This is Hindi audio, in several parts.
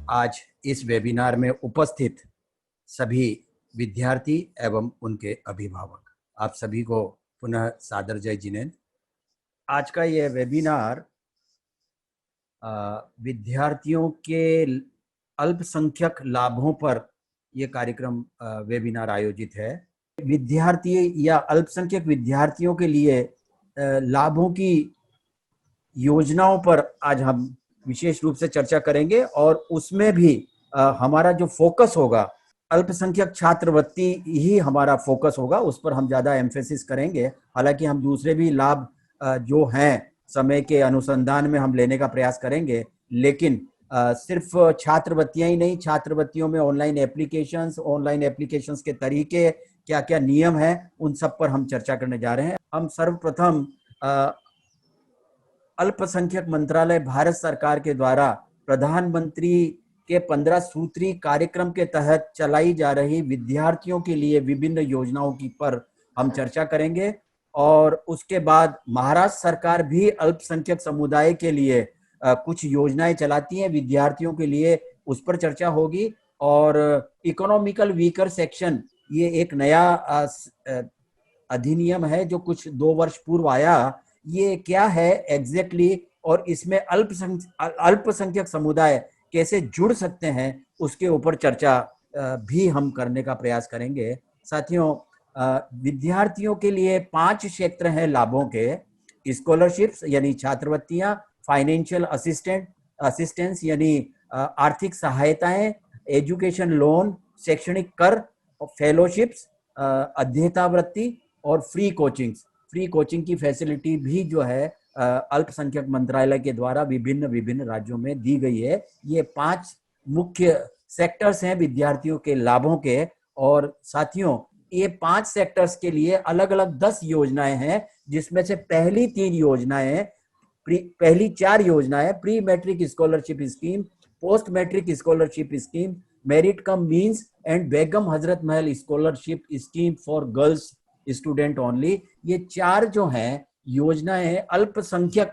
आज इस वेबिनार में उपस्थित सभी विद्यार्थी एवं उनके अभिभावक, आप सभी को पुनः सादर जय जिनेंद्र। आज का ये वेबिनार विद्यार्थियों के अल्पसंख्यक लाभों पर यह कार्यक्रम वेबिनार आयोजित है। विद्यार्थी या अल्पसंख्यक विद्यार्थियों के लिए लाभों की योजनाओं पर आज हम विशेष रूप से चर्चा करेंगे और उसमें भी हमारा जो फोकस होगा अल्पसंख्यक छात्रवृत्ति ही हमारा फोकस होगा, उस पर हम ज्यादा एम्फेसिस करेंगे। हालांकि हम दूसरे भी लाभ जो हैं समय के अनुसंधान में हम लेने का प्रयास करेंगे, लेकिन सिर्फ छात्रवृत्तियां ही नहीं, छात्रवृत्तियों में ऑनलाइन एप्लीकेशंस के तरीके क्या क्या नियम हैं, उन सब पर हम चर्चा करने जा रहे हैं। हम सर्वप्रथम अल्पसंख्यक मंत्रालय भारत सरकार के द्वारा प्रधानमंत्री के 15 सूत्री कार्यक्रम के तहत चलाई जा रही विद्यार्थियों के लिए विभिन्न योजनाओं की पर हम चर्चा करेंगे और उसके बाद महाराष्ट्र सरकार भी अल्पसंख्यक समुदाय के लिए कुछ योजनाएं चलाती हैं विद्यार्थियों के लिए, उस पर चर्चा होगी। और इकोनॉमिकल वीकर सेक्शन, ये एक नया अधिनियम है जो कुछ 2 वर्ष पूर्व आया। ये क्या है एग्जैक्टली और इसमें अल्पसंख्यक समुदाय कैसे जुड़ सकते हैं, उसके ऊपर चर्चा भी हम करने का प्रयास करेंगे। साथियों, विद्यार्थियों के लिए 5 क्षेत्र हैं लाभों के: स्कॉलरशिप्स यानी छात्रवृत्तियां, फाइनेंशियल असिस्टेंस यानी आर्थिक सहायताएं, एजुकेशन लोन, शैक्षणिक कर, फेलोशिप्स, अध्येतावृत्ति और फ्री कोचिंग की फैसिलिटी भी जो है अल्पसंख्यक मंत्रालय के द्वारा विभिन्न राज्यों में दी गई है। ये 5 मुख्य सेक्टर्स हैं विद्यार्थियों के लाभों के। और साथियों, ये 5 सेक्टर्स के लिए अलग अलग 10 योजनाएं हैं, जिसमें से पहली 4 योजनाएं pre matric scholarship scheme, post matric scholarship scheme, merit cum means and Begum Hazrat Mahal scholarship scheme for girls student only. ये 4 जो हैं योजनाएं अल्पसंख्यक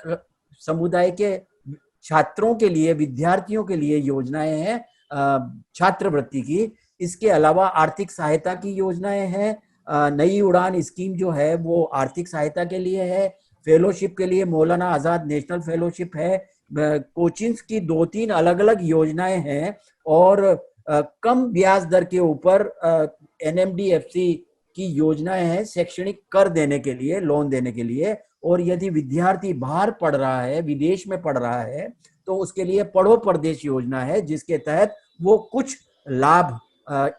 समुदाय के छात्रों के लिए, विद्यार्थियों के लिए योजनाएं हैं छात्रवृत्ति की। इसके अलावा आर्थिक सहायता की योजनाएं हैं। नई उड़ान स्कीम जो है वो आर्थिक सहायता के लिए है। फेलोशिप के लिए मौलाना आजाद नेशनल फेलोशिप है। कोचिंग्स की 2-3 अलग अलग योजनाएं हैं और कम ब्याज दर के ऊपर NMDFC की योजनाएं हैं शैक्षणिक कर देने के लिए, लोन देने के लिए। और यदि विद्यार्थी बाहर पढ़ रहा है, विदेश में पढ़ रहा है, तो उसके लिए पढ़ो परदेश योजना है, जिसके तहत वो कुछ लाभ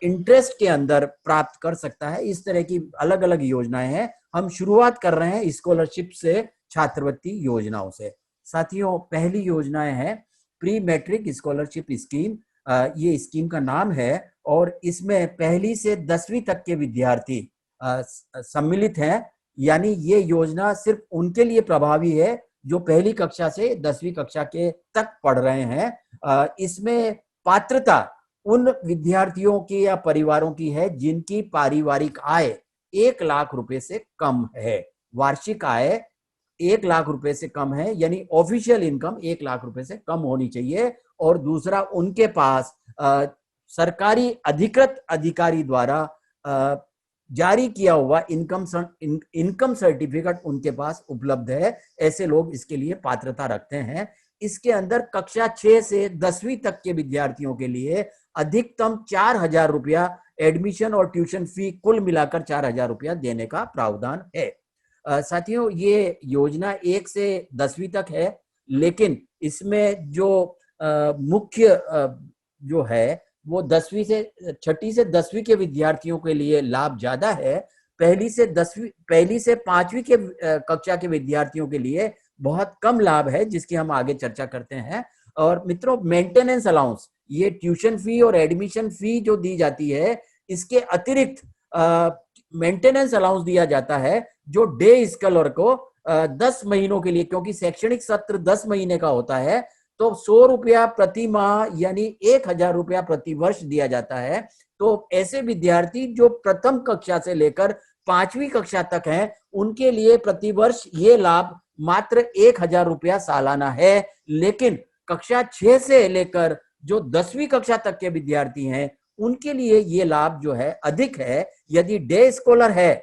इंटरेस्ट के अंदर प्राप्त कर सकता है। इस तरह की अलग अलग योजनाएं हैं। हम शुरुआत कर रहे हैं स्कॉलरशिप से, छात्रवृत्ति योजनाओं से। साथियों, पहली योजनाएं हैं प्री मैट्रिक स्कॉलरशिप स्कीम, ये स्कीम का नाम है और इसमें 1ली से 10वीं तक के विद्यार्थी सम्मिलित हैं। यानी ये योजना सिर्फ उनके लिए प्रभावी है जो 1ली कक्षा से 10वीं कक्षा के तक पढ़ रहे हैं। इसमें पात्रता उन विद्यार्थियों की या परिवारों की है जिनकी पारिवारिक आय 1 लाख रुपए से कम है। वार्षिक आय 1 लाख रुपए से कम है, यानी ऑफिशियल इनकम 1 लाख रुपए से कम होनी चाहिए। और दूसरा, उनके पास सरकारी अधिकृत अधिकारी द्वारा जारी किया हुआ इनकम सर्टिफिकेट उनके पास उपलब्ध है। ऐसे लोग इसके लिए पात्रता रखते हैं। इसके अंदर कक्षा 6 से 10वीं तक के विद्यार्थियों के लिए अधिकतम 4,000 रुपया एडमिशन और ट्यूशन फी कुल मिलाकर 4,000 रुपया देने का प्रावधान है। साथियों, ये योजना 1 से 10वीं तक है, लेकिन इसमें जो मुख्य जो है वो 6ठी से 10वीं के विद्यार्थियों के लिए लाभ ज्यादा है। 1ली से 5वीं के कक्षा के विद्यार्थियों के लिए बहुत कम लाभ है, जिसकी हम आगे चर्चा करते हैं। और मित्रों, मेंटेनेंस अलाउंस, ये ट्यूशन फी और एडमिशन फी जो दी जाती है, इसके अतिरिक्त मेंटेनेंस अलाउंस दिया जाता है जो डे स्कॉलर को 10 महीनों के लिए, क्योंकि शैक्षणिक सत्र 10 महीने का होता है, तो 100 रुपया प्रति माह यानी 1,000 रुपया प्रति वर्ष दिया जाता है। तो ऐसे विद्यार्थी जो प्रथम कक्षा से लेकर 5वीं कक्षा तक हैं, उनके लिए प्रति वर्ष ये लाभ मात्र 1,000 रुपया सालाना है। लेकिन कक्षा 6 से लेकर जो 10वीं कक्षा तक के विद्यार्थी हैं उनके लिए ये लाभ जो है अधिक है। यदि डे स्कॉलर है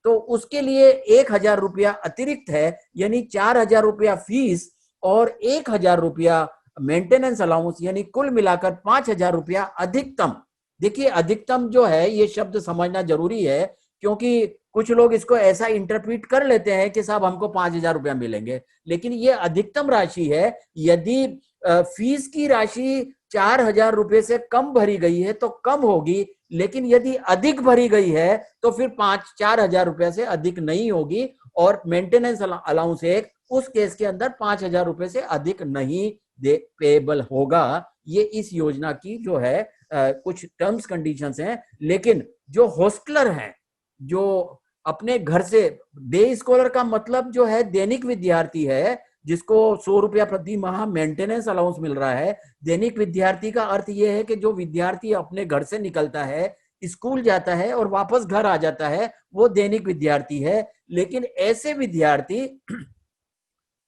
तो उसके लिए 1,000 रुपया अतिरिक्त है, यानी 4,000 रुपया फीस और 1,000 रुपया मेंटेनेंस अलाउंस, यानी कुल मिलाकर 5,000 रुपया अधिकतम। देखिए अधिकतम जो है ये शब्द समझना जरूरी है, क्योंकि कुछ लोग इसको ऐसा इंटरप्रीट कर लेते हैं कि साहब हमको 5,000 रुपया मिलेंगे, लेकिन ये अधिकतम राशि है। यदि फीस की राशि 4,000 रुपए से कम भरी गई है तो कम होगी, लेकिन यदि अधिक भरी गई है तो फिर 4,000 रुपए से अधिक नहीं होगी, और मेंटेनेंस अलाउंस एक उस केस के अंदर 5,000 रुपए से अधिक नहीं दे पेबल होगा। ये इस योजना की जो है कुछ टर्म्स कंडीशंस हैं। लेकिन जो हॉस्टलर हैं, जो अपने घर से, डे स्कॉलर का मतलब जो है दैनिक विद्यार्थी है, जिसको 100 रुपया प्रति माह मेंटेनेंस अलाउंस मिल रहा है। दैनिक विद्यार्थी का अर्थ यह है कि जो विद्यार्थी अपने घर से निकलता है, स्कूल जाता है और वापस घर आ जाता है, वो दैनिक विद्यार्थी है। लेकिन ऐसे विद्यार्थी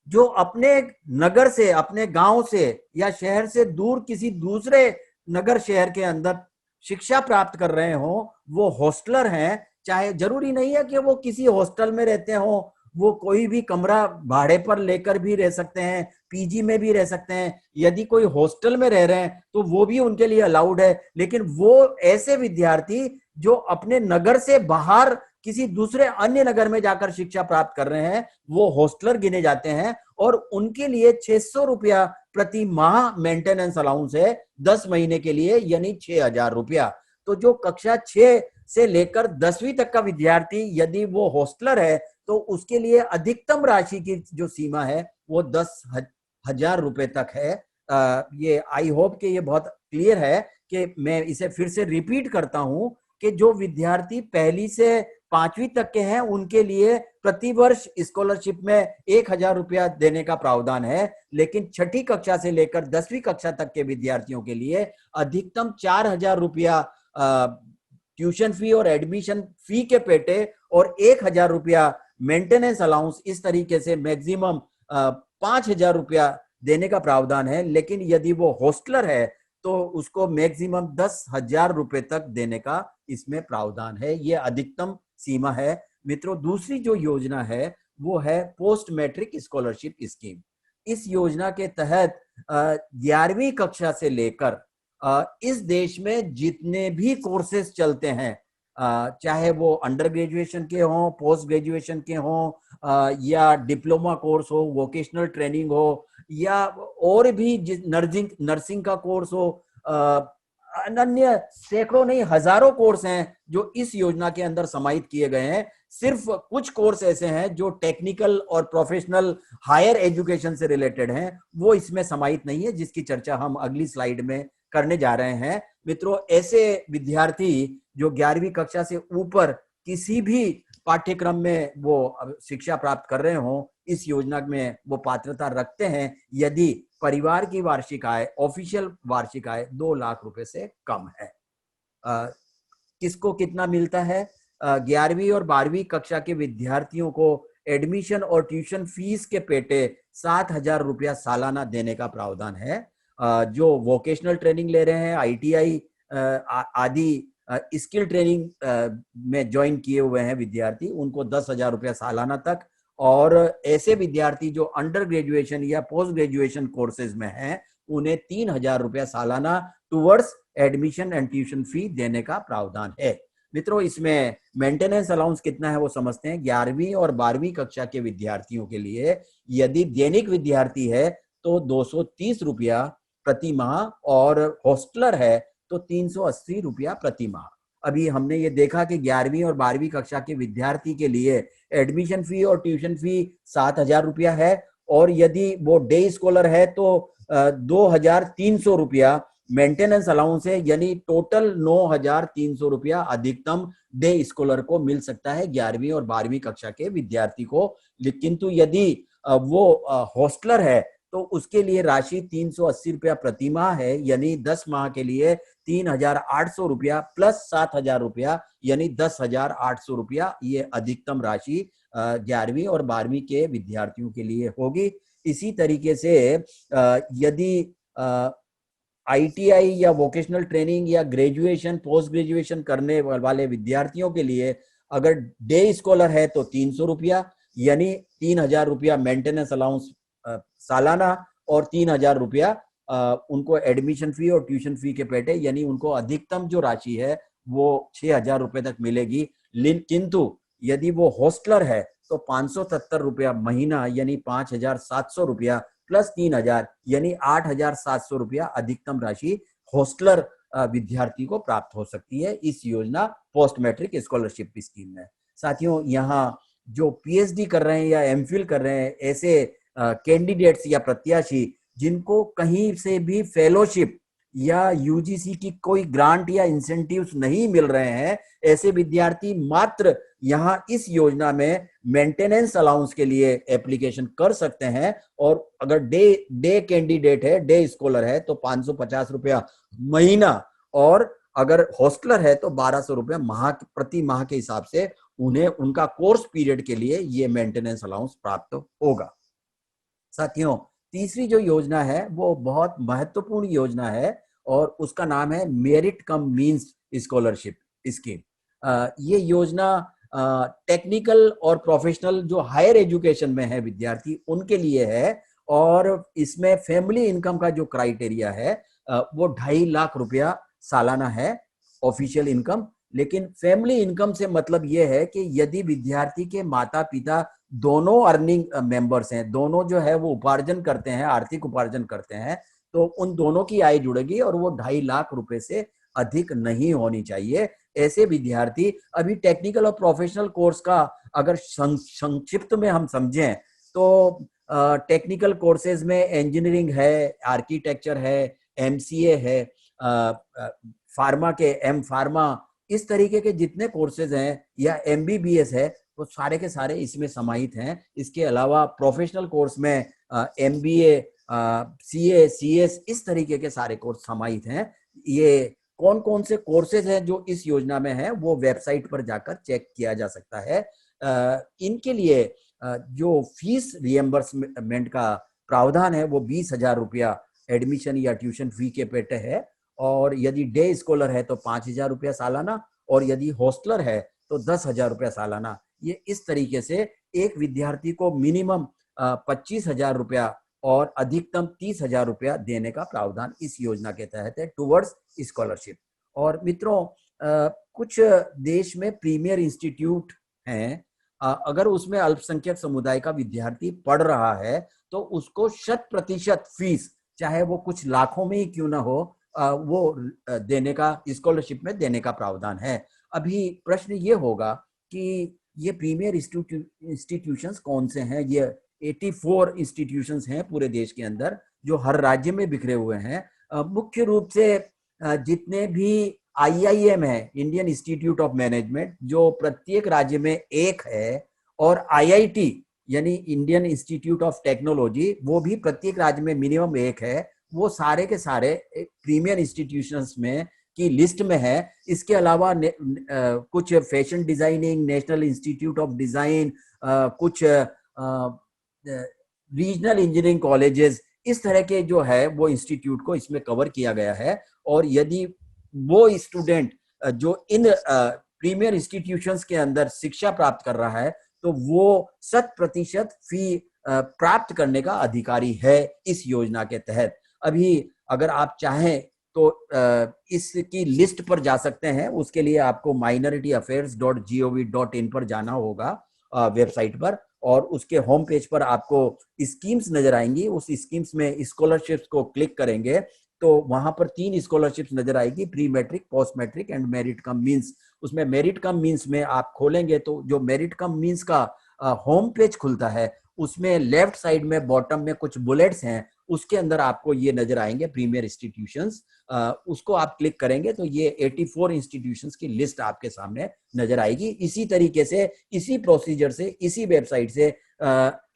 जो अपने नगर से, अपने गांव से या शहर से दूर किसी दूसरे नगर शहर के अंदर शिक्षा प्राप्त कर रहे हो, वो हॉस्टलर हैं। चाहे जरूरी नहीं है कि वो किसी हॉस्टल में रहते हो, वो कोई भी कमरा भाड़े पर लेकर भी रह सकते हैं, पीजी में भी रह सकते हैं। यदि कोई हॉस्टल में रह रहे हैं तो वो भी उनके लिए अलाउड है। लेकिन वो ऐसे विद्यार्थी जो अपने नगर से बाहर किसी दूसरे अन्य नगर में जाकर शिक्षा प्राप्त कर रहे हैं, वो हॉस्टलर गिने जाते हैं, और उनके लिए 600 रुपया प्रति माह मेंटेनेंस अलाउंस है 10 महीने के लिए, यानी 6,000 रुपया। तो जो कक्षा 6 से लेकर 10वीं तक का विद्यार्थी यदि वो हॉस्टलर है तो उसके लिए अधिकतम राशि की जो सीमा है वो 10,000 रुपए तक है। ये आई होप कि ये बहुत क्लियर है, कि मैं इसे फिर से रिपीट करता हूं कि जो विद्यार्थी पहली से 5वीं तक के हैं उनके लिए प्रति वर्ष स्कॉलरशिप में 1,000 रुपया देने का प्रावधान है। लेकिन छठी कक्षा से लेकर 10वीं कक्षा तक के विद्यार्थियों के लिए अधिकतम 4,000 रुपया ट्यूशन फी और एडमिशन फी के पेटे और 1,000 रुपया मेंटेनेंस अलाउंस, इस तरीके से मैक्सिमम 5,000 रुपया देने का प्रावधान है। लेकिन यदि वो हॉस्टलर है तो उसको मैक्सिमम 10,000 रुपए तक देने का इसमें प्रावधान है। ये अधिकतम सीमा है। मित्रों, दूसरी जो योजना है वो है पोस्ट मैट्रिक स्कॉलरशिप स्कीम। इस योजना के तहत 11वीं कक्षा से लेकर इस देश में जितने भी कोर्सेज चलते हैं, चाहे वो अंडर ग्रेजुएशन के हों, पोस्ट ग्रेजुएशन के हों, या डिप्लोमा कोर्स हो, वोकेशनल ट्रेनिंग हो, या और भी नर्सिंग का कोर्स हो, अन्य सैकड़ों नहीं हजारों कोर्स हैं जो इस योजना के अंदर समाहित किए गए हैं। सिर्फ कुछ कोर्स ऐसे हैं जो टेक्निकल और प्रोफेशनल हायर एजुकेशन से रिलेटेड हैं, वो इसमें समाहित नहीं है, जिसकी चर्चा हम अगली स्लाइड में करने जा रहे हैं। मित्रों, ऐसे विद्यार्थी जो 11वीं कक्षा से ऊपर किसी भी पाठ्यक्रम में वो शिक्षा प्राप्त कर रहे हो, इस योजना में वो पात्रता रखते हैं यदि परिवार की वार्षिक आय, ऑफिशियल वार्षिक आय 2 लाख रुपए से कम है। किसको कितना मिलता है? 11वीं और 12वीं कक्षा के विद्यार्थियों को एडमिशन और ट्यूशन फीस के पेटे 7,000 रुपया सालाना देने का प्रावधान है। जो वोकेशनल ट्रेनिंग ले रहे हैं, ITI आदि स्किल ट्रेनिंग में ज्वाइन किए हुए हैं विद्यार्थी, उनको 10,000 रुपया सालाना तक, और ऐसे विद्यार्थी जो अंडर ग्रेजुएशन या पोस्ट ग्रेजुएशन कोर्सेज में हैं उन्हें 3,000 रुपया सालाना towards admission and tuition fee देने का प्रावधान है। मित्रों, इसमें मेंटेनेंस अलाउंस कितना है वो समझते हैं। 11वीं और 12वीं कक्षा के विद्यार्थियों के लिए यदि दैनिक विद्यार्थी है तो 230 रुपया प्रति माह, और हॉस्टलर है तो 380 रुपया प्रति माह। अभी हमने ये देखा कि 11वीं और 12वीं कक्षा के विद्यार्थी के लिए एडमिशन फी और ट्यूशन फी 7,000 रुपया है, और यदि वो डे स्कॉलर है तो 2,300 रुपया मेंटेनेंस अलाउंस है, यानी टोटल 9,300 रुपया अधिकतम डे स्कॉलर को मिल सकता है 11वीं और 12वीं कक्षा के विद्यार्थी को। किंतु यदि वो हॉस्टलर है तो उसके लिए राशि 380 रुपया प्रति माह है, यानी 10 माह के लिए 3,800 रुपया प्लस 7,000 रुपया, यानी 10,800 रुपया ये अधिकतम राशि 11वीं और 12वीं के विद्यार्थियों के लिए होगी। इसी तरीके से यदि आईटीआई या वोकेशनल ट्रेनिंग या ग्रेजुएशन पोस्ट ग्रेजुएशन करने वाले विद्यार्थियों के लिए अगर डे स्कॉलर है तो 300 रुपया, यानी 3,000 रुपया मेंटेनेंस अलाउंस सालाना, और 3,000 रुपया उनको एडमिशन फी और ट्यूशन फी के पेटे, यानी उनको अधिकतम जो राशि है वो 6,000 रुपए तक मिलेगी। किंतु यदि वो हॉस्टलर है तो 570 रुपया महीना, यानी 5,700 रुपया प्लस 3,000, यानी 8,700 रुपया अधिकतम राशि हॉस्टलर विद्यार्थी को प्राप्त हो सकती है इस योजना पोस्ट मैट्रिक स्कॉलरशिप स्कीम में। साथियों, यहाँ जो पीएचडी कर रहे हैं या एमफिल कर रहे हैं, ऐसे कैंडिडेट्स या प्रत्याशी जिनको कहीं से भी फेलोशिप या यूजीसी की कोई ग्रांट या इंसेंटिव्स नहीं मिल रहे हैं, ऐसे विद्यार्थी मात्र यहाँ इस योजना में मेंटेनेंस अलाउंस के लिए एप्लीकेशन कर सकते हैं। और अगर डे कैंडिडेट है, डे स्कॉलर है तो 550 रुपया महीना, और अगर हॉस्टलर है तो 1,200 रुपया प्रति माह के हिसाब से उन्हें उनका कोर्स पीरियड के लिए ये मेंटेनेंस अलाउंस प्राप्त होगा। साथियों, तीसरी जो योजना है वो बहुत महत्वपूर्ण योजना है और उसका नाम है merit cum means scholarship scheme. ये योजना टेक्निकल और प्रोफेशनल जो हायर एजुकेशन में है विद्यार्थी उनके लिए है, और इसमें फैमिली इनकम का जो क्राइटेरिया है वो 2.5 लाख रुपया सालाना है ऑफिशियल इनकम। लेकिन फैमिली इनकम से मतलब ये है कि यदि विद्यार्थी के माता पिता दोनों अर्निंग मेंबर्स हैं, दोनों जो है वो उपार्जन करते हैं, आर्थिक उपार्जन करते हैं, तो उन दोनों की आय जुड़ेगी और वो 2.5 लाख रुपए से अधिक नहीं होनी चाहिए। ऐसे विद्यार्थी अभी टेक्निकल और प्रोफेशनल कोर्स का अगर संक्षिप्त में हम समझें तो टेक्निकल कोर्सेज में इंजीनियरिंग है, आर्किटेक्चर है, एमसीए है, फार्मा के एम फार्मा, इस तरीके के जितने कोर्सेज हैं, या एमबीबीएस है, वो सारे के सारे इसमें समाहित हैं। इसके अलावा प्रोफेशनल कोर्स में एमबीए, सीए, सीएस, इस तरीके के सारे कोर्स समाहित हैं। ये कौन कौन से कोर्सेज हैं जो इस योजना में हैं वो वेबसाइट पर जाकर चेक किया जा सकता है। इनके लिए जो फीस रिएम्बर्समेंट का प्रावधान है वो 20,000 रुपया एडमिशन या ट्यूशन फी के पेटे है, और यदि डे स्कॉलर है तो 5,000 रुपया सालाना, और यदि हॉस्टलर है तो 10,000 रुपया सालाना। ये इस तरीके से एक विद्यार्थी को मिनिमम 25,000 रुपया और अधिकतम 30,000 रुपया देने का प्रावधान इस योजना के तहत है टुवर्ड्स स्कॉलरशिप। और मित्रों, कुछ देश में प्रीमियर इंस्टीट्यूट हैं, अगर उसमें अल्पसंख्यक समुदाय का विद्यार्थी पढ़ रहा है तो उसको 100% फीस, चाहे वो कुछ लाखों में ही क्यों ना हो, वो देने का, स्कॉलरशिप में देने का प्रावधान है। अभी प्रश्न ये होगा कि ये प्रीमियर इंस्टीट्यूशंस कौन से हैं? ये 84 इंस्टीट्यूशंस हैं पूरे देश के अंदर जो हर राज्य में बिखरे हुए हैं। मुख्य रूप से जितने भी आईआईएम है, इंडियन इंस्टीट्यूट ऑफ मैनेजमेंट, जो प्रत्येक राज्य में एक है, और आईआईटी यानी इंडियन इंस्टीट्यूट ऑफ टेक्नोलॉजी, वो भी प्रत्येक राज्य में मिनिमम एक है। वो सारे के सारे प्रीमियर इंस्टीट्यूशंस में की लिस्ट में है। इसके अलावा कुछ fashion designing, national institute of design, कुछ रीजनल इंजीनियरिंग कॉलेजेस, इस तरह के जो है वो इंस्टीट्यूट को इसमें कवर किया गया है। और यदि वो स्टूडेंट जो इन प्रीमियर इंस्टीट्यूशंस के अंदर शिक्षा प्राप्त कर रहा है तो वो 100% फी प्राप्त करने का अधिकारी है इस योजना के तहत। अभी अगर आप चाहें तो इसकी लिस्ट पर जा सकते हैं। उसके लिए आपको minorityAffairs.gov.in पर जाना होगा वेबसाइट पर, और उसके होम पेज पर आपको स्कीम्स नजर आएंगी। उस स्कीम्स में स्कॉलरशिप्स को क्लिक करेंगे तो वहां पर 3 स्कॉलरशिप्स नजर आएगी, pre matric, post matric and merit cum means. उसमें मेरिट कम मींस में आप खोलेंगे तो जो मेरिट कम मींस का होम पेज खुलता है उसमें लेफ्ट साइड में बॉटम में कुछ बुलेट्स हैं, उसके अंदर आपको ये नजर आएंगे प्रीमियर इंस्टीट्यूशंस। उसको आप क्लिक करेंगे तो ये 84 इंस्टीट्यूशंस की लिस्ट आपके सामने नजर आएगी। इसी तरीके से, इसी प्रोसीजर से, इसी वेबसाइट से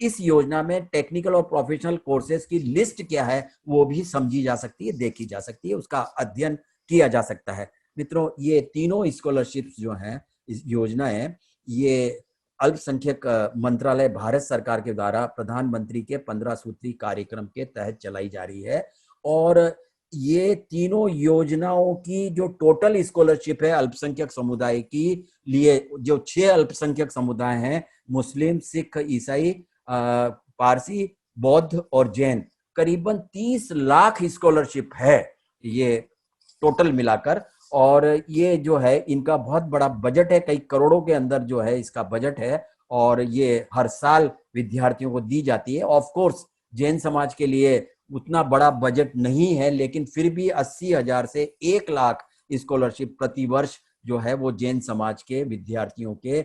इस योजना में टेक्निकल और प्रोफेशनल कोर्सेज की लिस्ट क्या है वो भी समझी जा सकती है, देखी जा सकती है, उसका अध्ययन किया जा सकता है। मित्रों, ये तीनों स्कॉलरशिप्स जो हैं, इस योजनाएं, ये अल्पसंख्यक मंत्रालय भारत सरकार के द्वारा प्रधानमंत्री के 15 सूत्री कार्यक्रम के तहत चलाई जा रही है। और ये तीनों योजनाओं की जो टोटल स्कॉलरशिप है अल्पसंख्यक समुदाय की लिए, जो 6 अल्पसंख्यक समुदाय हैं, मुस्लिम, सिख, ईसाई, पारसी, बौद्ध और जैन, करीबन 30 लाख स्कॉलरशिप है ये टोटल मिलाकर। और ये जो है इनका बहुत बड़ा बजट है, कई करोड़ों के अंदर जो है इसका बजट है, और ये हर साल विद्यार्थियों को दी जाती है। ऑफ कोर्स जैन समाज के लिए उतना बड़ा बजट नहीं है, लेकिन फिर भी 80,000 से 1 लाख स्कॉलरशिप प्रति वर्ष जो है वो जैन समाज के विद्यार्थियों के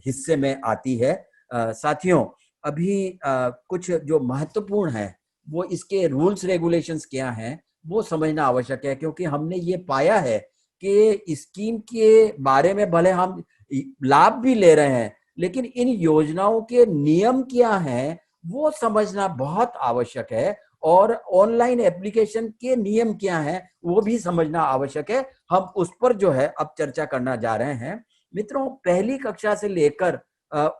हिस्से में आती है। साथियों, अभी कुछ जो महत्वपूर्ण है वो इसके रूल्स रेगुलेशंस क्या हैं वो समझना आवश्यक है, क्योंकि हमने ये पाया है कि स्कीम के बारे में भले हम लाभ भी ले रहे हैं, लेकिन इन योजनाओं के नियम क्या हैं वो समझना बहुत आवश्यक है, और ऑनलाइन एप्लीकेशन के नियम क्या हैं वो भी समझना आवश्यक है। हम उस पर जो है अब चर्चा करना जा रहे हैं। मित्रों, पहली कक्षा से लेकर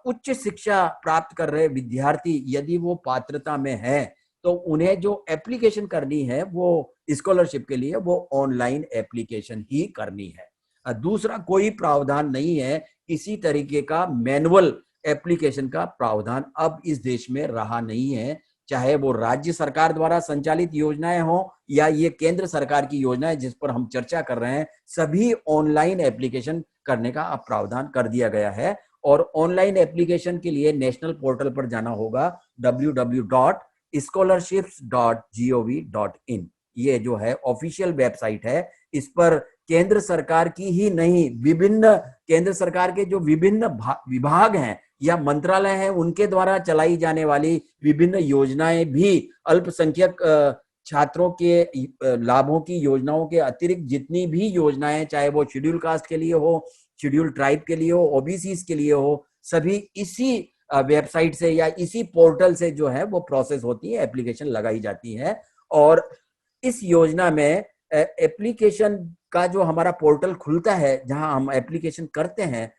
उच्च शिक्षा प्राप्त कर रहे विद्यार्थी यदि वो पात्रता में है तो उन्हें जो एप्लीकेशन करनी है वो स्कॉलरशिप के लिए वो ऑनलाइन एप्लीकेशन ही करनी है। दूसरा कोई प्रावधान नहीं है, किसी तरीके का मैनुअल एप्लीकेशन का प्रावधान अब इस देश में रहा नहीं है, चाहे वो राज्य सरकार द्वारा संचालित योजनाएं हो या ये केंद्र सरकार की योजनाएं जिस पर हम चर्चा कर रहे हैं, सभी ऑनलाइन एप्लीकेशन करने का अब प्रावधान कर दिया गया है। और ऑनलाइन एप्लीकेशन के लिए नेशनल पोर्टल पर जाना होगा www.scholarships.gov.in। ये जो है ऑफिशियल वेबसाइट है। इस पर केंद्र सरकार की ही नहीं, विभिन्न केंद्र सरकार के जो विभिन्न विभाग हैं या मंत्रालय हैं उनके द्वारा चलाई जाने वाली विभिन्न योजनाएं भी अल्पसंख्यक छात्रों के लाभों की योजनाओं के अतिरिक्त जितनी भी योजनाएं, चाहे वो शेड्यूल कास्ट के लिए हो, शेड्यूल ट्राइब के लिए हो, ओबीसी के लिए हो, सभी इसी वेबसाइट से या इसी पोर्टल से जो है वो प्रोसेस होती है, एप्लीकेशन लगाई जाती है। और इस योजना में एप्लीकेशन का जो हमारा पोर्टल खुलता है जहां हम एप्लीकेशन करते हैं,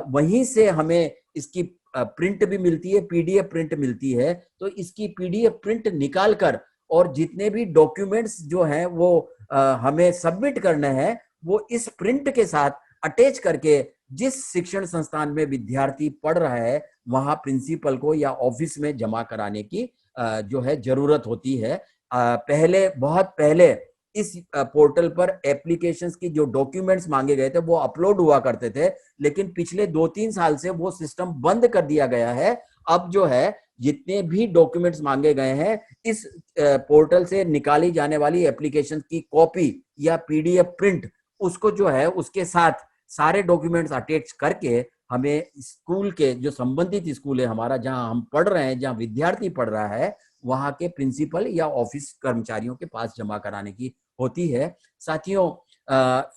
वहीं से हमें इसकी प्रिंट भी मिलती है, पीडीएफ प्रिंट मिलती है। तो इसकी पीडीएफ प्रिंट निकाल कर और जितने भी डॉक्यूमेंट्स जो हैं वो हमें सबमिट करने हैं, वो इस प्रिंट के साथ अटैच करके जिस शिक्षण संस्थान में विद्यार्थी पढ़ रहा है वहां प्रिंसिपल को या ऑफिस में जमा कराने की जो है जरूरत होती है। बहुत पहले इस पोर्टल पर एप्लीकेशंस की जो डॉक्यूमेंट्स मांगे गए थे वो अपलोड हुआ करते थे, लेकिन पिछले 2-3 साल से वो सिस्टम बंद कर दिया गया है। अब जो है जितने भी डॉक्यूमेंट्स मांगे गए हैं, इस पोर्टल से निकाली जाने वाली एप्लीकेशन की कॉपी या पीडीएफ प्रिंट, उसको जो है उसके साथ सारे डॉक्यूमेंट्स अटैच करके हमें स्कूल के जो संबंधित स्कूल है हमारा, जहां हम पढ़ रहे हैं, जहां विद्यार्थी पढ़ रहा है, वहां के प्रिंसिपल या ऑफिस कर्मचारियों के पास जमा कराने की होती है। साथियों,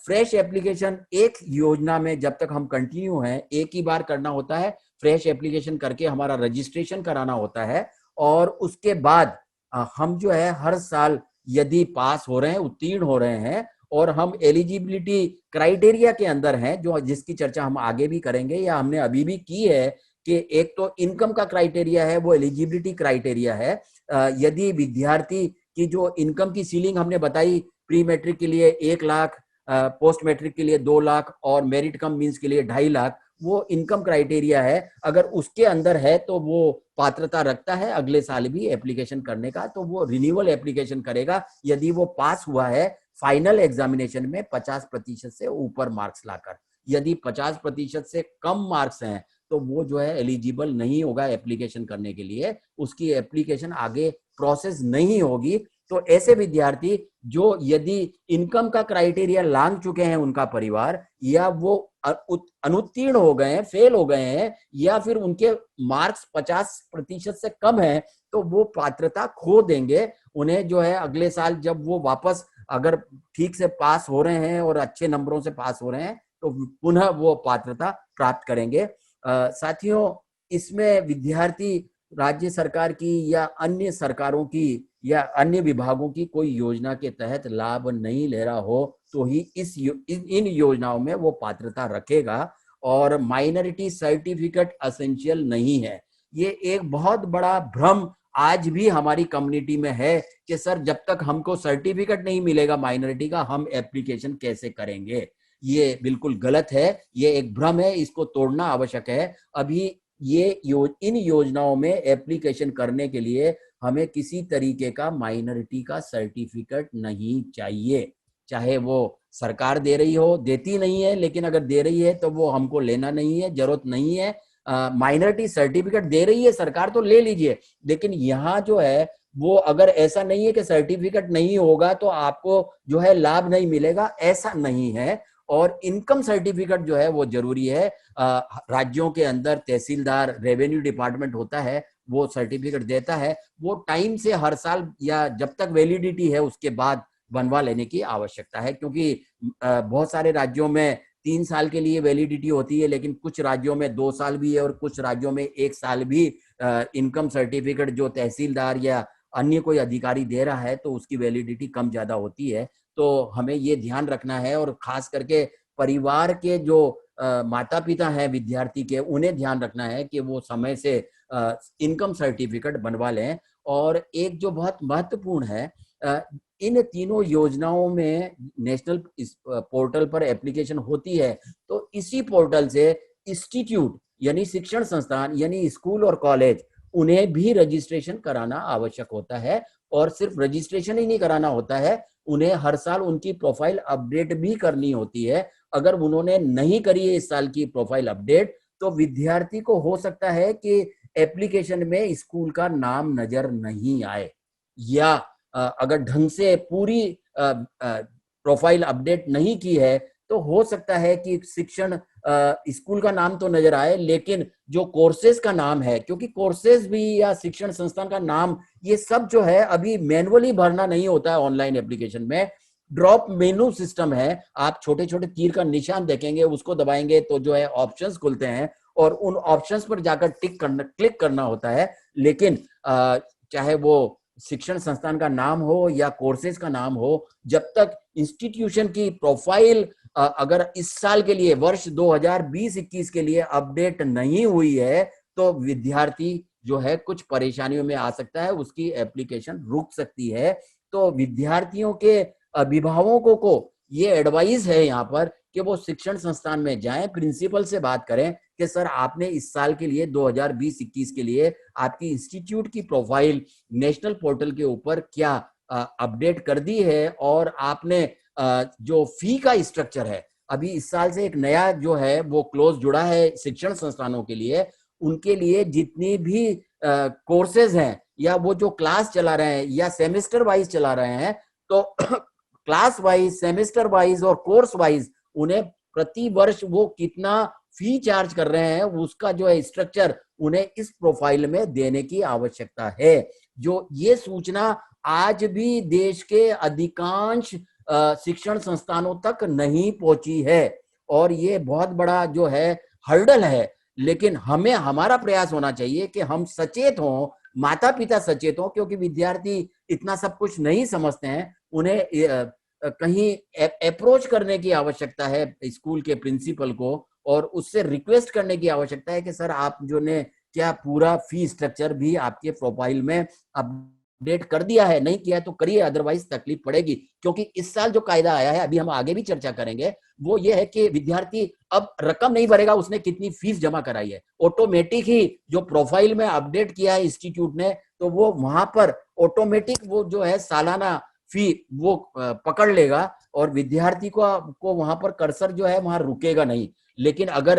फ्रेश एप्लीकेशन एक योजना में जब तक हम कंटिन्यू हैं एक ही बार करना होता है। फ्रेश एप्लीकेशन करके हमारा रजिस्ट्रेशन कराना होता है, और उसके बाद हम जो है हर साल यदि पास हो रहे हैं, उत्तीर्ण हो रहे हैं, और हम एलिजिबिलिटी क्राइटेरिया के अंदर हैं, जो जिसकी चर्चा हम आगे भी करेंगे या हमने अभी भी की है, कि एक तो इनकम का क्राइटेरिया है, वो एलिजिबिलिटी क्राइटेरिया है। यदि विद्यार्थी की जो इनकम की सीलिंग हमने बताई, प्री मैट्रिक के लिए 1 लाख, पोस्ट मैट्रिक के लिए 2 लाख और मेरिट कम मींस के लिए 2.5 लाख, वो इनकम क्राइटेरिया है। अगर उसके अंदर है तो वो पात्रता रखता है अगले साल भी एप्लीकेशन करने का, तो वो रिन्यूअल एप्लीकेशन करेगा यदि वो पास हुआ है फाइनल एग्जामिनेशन में 50% से ऊपर मार्क्स लाकर। यदि 50% से कम मार्क्स हैं तो वो जो है एलिजिबल नहीं होगा एप्लीकेशन करने के लिए, उसकी एप्लीकेशन आगे प्रोसेस नहीं होगी। तो ऐसे विद्यार्थी जो यदि इनकम का क्राइटेरिया लांघ चुके हैं उनका परिवार, या वो अनुत्तीर्ण हो गए हैं, फेल हो गए हैं, या फिर उनके मार्क्स 50% से कम है, तो वो पात्रता खो देंगे। उन्हें जो है अगले साल जब वो वापस अगर ठीक से पास हो रहे हैं और अच्छे नंबरों से पास हो रहे हैं तो पुनः वो पात्रता प्राप्त करेंगे। साथियों, इसमें विद्यार्थी राज्य सरकार की या अन्य सरकारों की या अन्य विभागों की कोई योजना के तहत लाभ नहीं ले रहा हो तो ही इन योजनाओं में वो पात्रता रखेगा। और माइनॉरिटी सर्टिफिकेट एसेंशियल नहीं है, ये एक बहुत बड़ा भ्रम आज भी हमारी कम्युनिटी में है कि सर जब तक हमको सर्टिफिकेट नहीं मिलेगा माइनॉरिटी का, हम एप्लीकेशन कैसे करेंगे। ये बिल्कुल गलत है, ये एक भ्रम है, इसको तोड़ना आवश्यक है। अभी इन योजनाओं में एप्लीकेशन करने के लिए हमें किसी तरीके का माइनॉरिटी का सर्टिफिकेट नहीं चाहिए, चाहे वो सरकार दे रही हो, देती नहीं है, लेकिन अगर दे रही है तो वो हमको लेना नहीं है, जरूरत नहीं है। माइनॉरिटी सर्टिफिकेट दे रही है सरकार तो ले लीजिए, लेकिन यहाँ जो है वो अगर ऐसा नहीं है कि सर्टिफिकेट नहीं होगा तो आपको जो है लाभ नहीं मिलेगा, ऐसा नहीं है। और इनकम सर्टिफिकेट जो है वो जरूरी है। राज्यों के अंदर तहसीलदार, रेवेन्यू डिपार्टमेंट होता है, वो सर्टिफिकेट देता है, वो टाइम से हर साल या जब तक वैलिडिटी है उसके बाद बनवा लेने की आवश्यकता है, क्योंकि बहुत सारे राज्यों में 3 साल के लिए वैलिडिटी होती है, लेकिन कुछ राज्यों में 2 साल भी है और कुछ राज्यों में 1 साल भी इनकम सर्टिफिकेट जो तहसीलदार या अन्य कोई अधिकारी दे रहा है तो उसकी वैलिडिटी कम ज्यादा होती है। तो हमें ये ध्यान रखना है, और खास करके परिवार के जो माता पिता हैं विद्यार्थी के, उन्हें ध्यान रखना है कि वो समय से इनकम सर्टिफिकेट बनवा लें। और एक जो बहुत महत्वपूर्ण है, इन तीनों योजनाओं में नेशनल पोर्टल पर एप्लीकेशन होती है, तो इसी पोर्टल से इंस्टीट्यूट यानी शिक्षण संस्थान यानी स्कूल और कॉलेज, उन्हें भी रजिस्ट्रेशन कराना आवश्यक होता है। और सिर्फ रजिस्ट्रेशन ही नहीं कराना होता है, उन्हें हर साल उनकी प्रोफाइल अपडेट भी करनी होती है। अगर उन्होंने नहीं करी है इस साल की प्रोफाइल अपडेट, तो विद्यार्थी को हो सकता है कि एप्लीकेशन में स्कूल का नाम नजर नहीं आए, या अगर ढंग से पूरी प्रोफाइल अपडेट नहीं की है तो हो सकता है कि शिक्षण स्कूल का नाम तो नजर आए, लेकिन जो कोर्सेज का नाम है, क्योंकि कोर्सेज भी या शिक्षण संस्थान का नाम, ये सब जो है अभी मैनुअली भरना नहीं होता है ऑनलाइन एप्लीकेशन में, ड्रॉप मेनू सिस्टम है। आप छोटे छोटे तीर का निशान देखेंगे, उसको दबाएंगे तो जो है ऑप्शंस खुलते हैं और उन ऑप्शंस पर जाकर क्लिक करना होता है। लेकिन चाहे वो शिक्षण संस्थान का नाम हो या कोर्सेज का नाम हो, जब तक इंस्टीट्यूशन की प्रोफाइल अगर इस साल के लिए, वर्ष 2020-21 के लिए अपडेट नहीं हुई है, तो विद्यार्थी जो है कुछ परेशानियों में आ सकता है, उसकी एप्लीकेशन रुक सकती है। तो विद्यार्थियों के अभिभावकों को ये एडवाइस है यहाँ पर कि वो शिक्षण संस्थान में जाएं, प्रिंसिपल से बात करें कि सर आपने इस साल के लिए 2020-21 के लिए आपकी इंस्टीट्यूट की प्रोफाइल नेशनल पोर्टल के ऊपर क्या अपडेट कर दी है, और आपने जो फी का स्ट्रक्चर है, अभी इस साल से एक नया जो है वो क्लोज जुड़ा है शिक्षण संस्थानों के लिए, उनके लिए जितनी भी कोर्सेज हैं या वो जो क्लास चला रहे हैं या सेमेस्टर वाइज चला रहे हैं, तो क्लास वाइज, सेमेस्टर वाइज और कोर्स वाइज उन्हें प्रति वर्ष वो कितना फी चार्ज कर रहे हैं, उसका जो है स्ट्रक्चर उन्हें इस प्रोफाइल में देने की आवश्यकता है। जो ये सूचना आज भी देश के अधिकांश शिक्षण संस्थानों तक नहीं पहुंची है, और ये बहुत बड़ा जो है हर्डल है। लेकिन हमें हमारा प्रयास होना चाहिए कि हम सचेत हों, माता पिता सचेत हों, क्योंकि विद्यार्थी इतना सब कुछ नहीं समझते हैं। उन्हें कहीं अप्रोच करने की आवश्यकता है स्कूल के प्रिंसिपल को, और उससे रिक्वेस्ट करने की आवश्यकता है कि सर आप जो ने क्या पूरा फी स्ट्रक्चर भी आपके प्रोफाइल में अपडेट कर दिया है, नहीं किया है तो करिए, अदरवाइज तकलीफ पड़ेगी। क्योंकि इस साल जो कायदा आया है, अभी हम आगे भी चर्चा करेंगे, वो ये है कि विद्यार्थी अब रकम नहीं भरेगा उसने कितनी फीस जमा कराई है, ऑटोमेटिक ही जो प्रोफाइल में अपडेट किया है इंस्टीट्यूट ने, तो वो वहां पर ऑटोमेटिक वो जो है सालाना फी वो पकड़ लेगा, और विद्यार्थी को वहां पर कर्सर जो है वहां रुकेगा नहीं। लेकिन अगर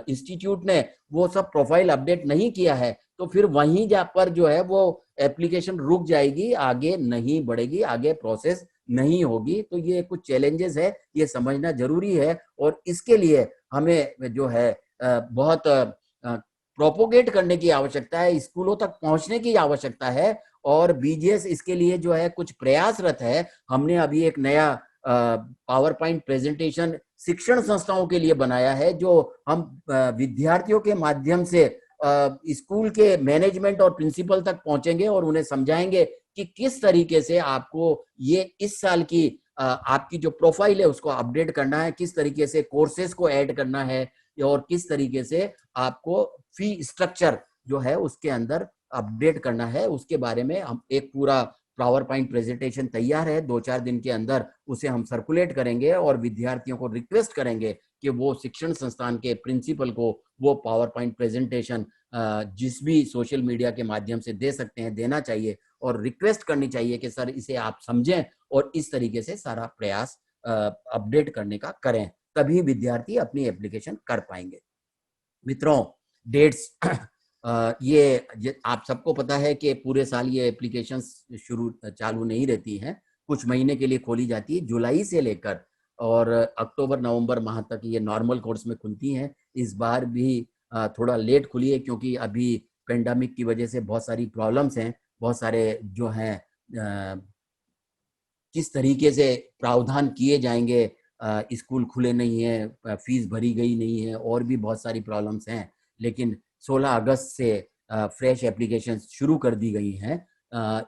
इंस्टीट्यूट ने वो सब प्रोफाइल अपडेट नहीं किया है, तो फिर वहीं जा पर जो है वो एप्लीकेशन रुक जाएगी, आगे नहीं बढ़ेगी, आगे प्रोसेस नहीं होगी। तो ये कुछ चैलेंजेस है, ये समझना जरूरी है, और इसके लिए हमें जो है बहुत प्रोपोगेट करने की आवश्यकता है, स्कूलों तक पहुंचने की आवश्यकता है, और बीजीएस इसके लिए जो है कुछ प्रयासरत है। हमने अभी एक नया पावर पॉइंट प्रेजेंटेशन शिक्षण संस्थाओं के लिए बनाया है, जो हम विद्यार्थियों के माध्यम से स्कूल के मैनेजमेंट और प्रिंसिपल तक पहुंचेंगे और उन्हें समझाएंगे कि किस तरीके से आपको ये इस साल की आपकी जो प्रोफाइल है उसको अपडेट करना है, किस तरीके से कोर्सेज को ऐड करना है, और किस तरीके से आपको फी स्ट्रक्चर जो है उसके अंदर अपडेट करना है, उसके बारे में हम एक पूरा पावर पॉइंट प्रेजेंटेशन तैयार है, 2-4 दिन के अंदर उसे हम सर्कुलेट करेंगे और विद्यार्थियों को रिक्वेस्ट करेंगे कि वो शिक्षण संस्थान के प्रिंसिपल को वो पावर पॉइंट प्रेजेंटेशन जिस भी सोशल मीडिया के माध्यम से दे सकते हैं देना चाहिए, और रिक्वेस्ट करनी चाहिए कि सर इसे आप समझें और इस तरीके से सारा प्रयास अपडेट करने का करें, तभी विद्यार्थी अपनी एप्लीकेशन कर पाएंगे। मित्रों, डेट्स ये आप सबको पता है कि पूरे साल ये एप्लीकेशंस चालू नहीं रहती हैं, कुछ महीने के लिए खोली जाती है, जुलाई से लेकर और अक्टूबर नवंबर माह तक ये नॉर्मल कोर्स में खुलती हैं। इस बार भी थोड़ा लेट खुली है क्योंकि अभी पेंडेमिक की वजह से बहुत सारी प्रॉब्लम्स हैं, बहुत सारे जो हैं किस तरीके से प्रावधान किए जाएंगे, स्कूल खुले नहीं है, फीस भरी गई नहीं है, और भी बहुत सारी प्रॉब्लम्स हैं, लेकिन 16 अगस्त से फ्रेश एप्लीकेशन शुरू कर दी गई हैं।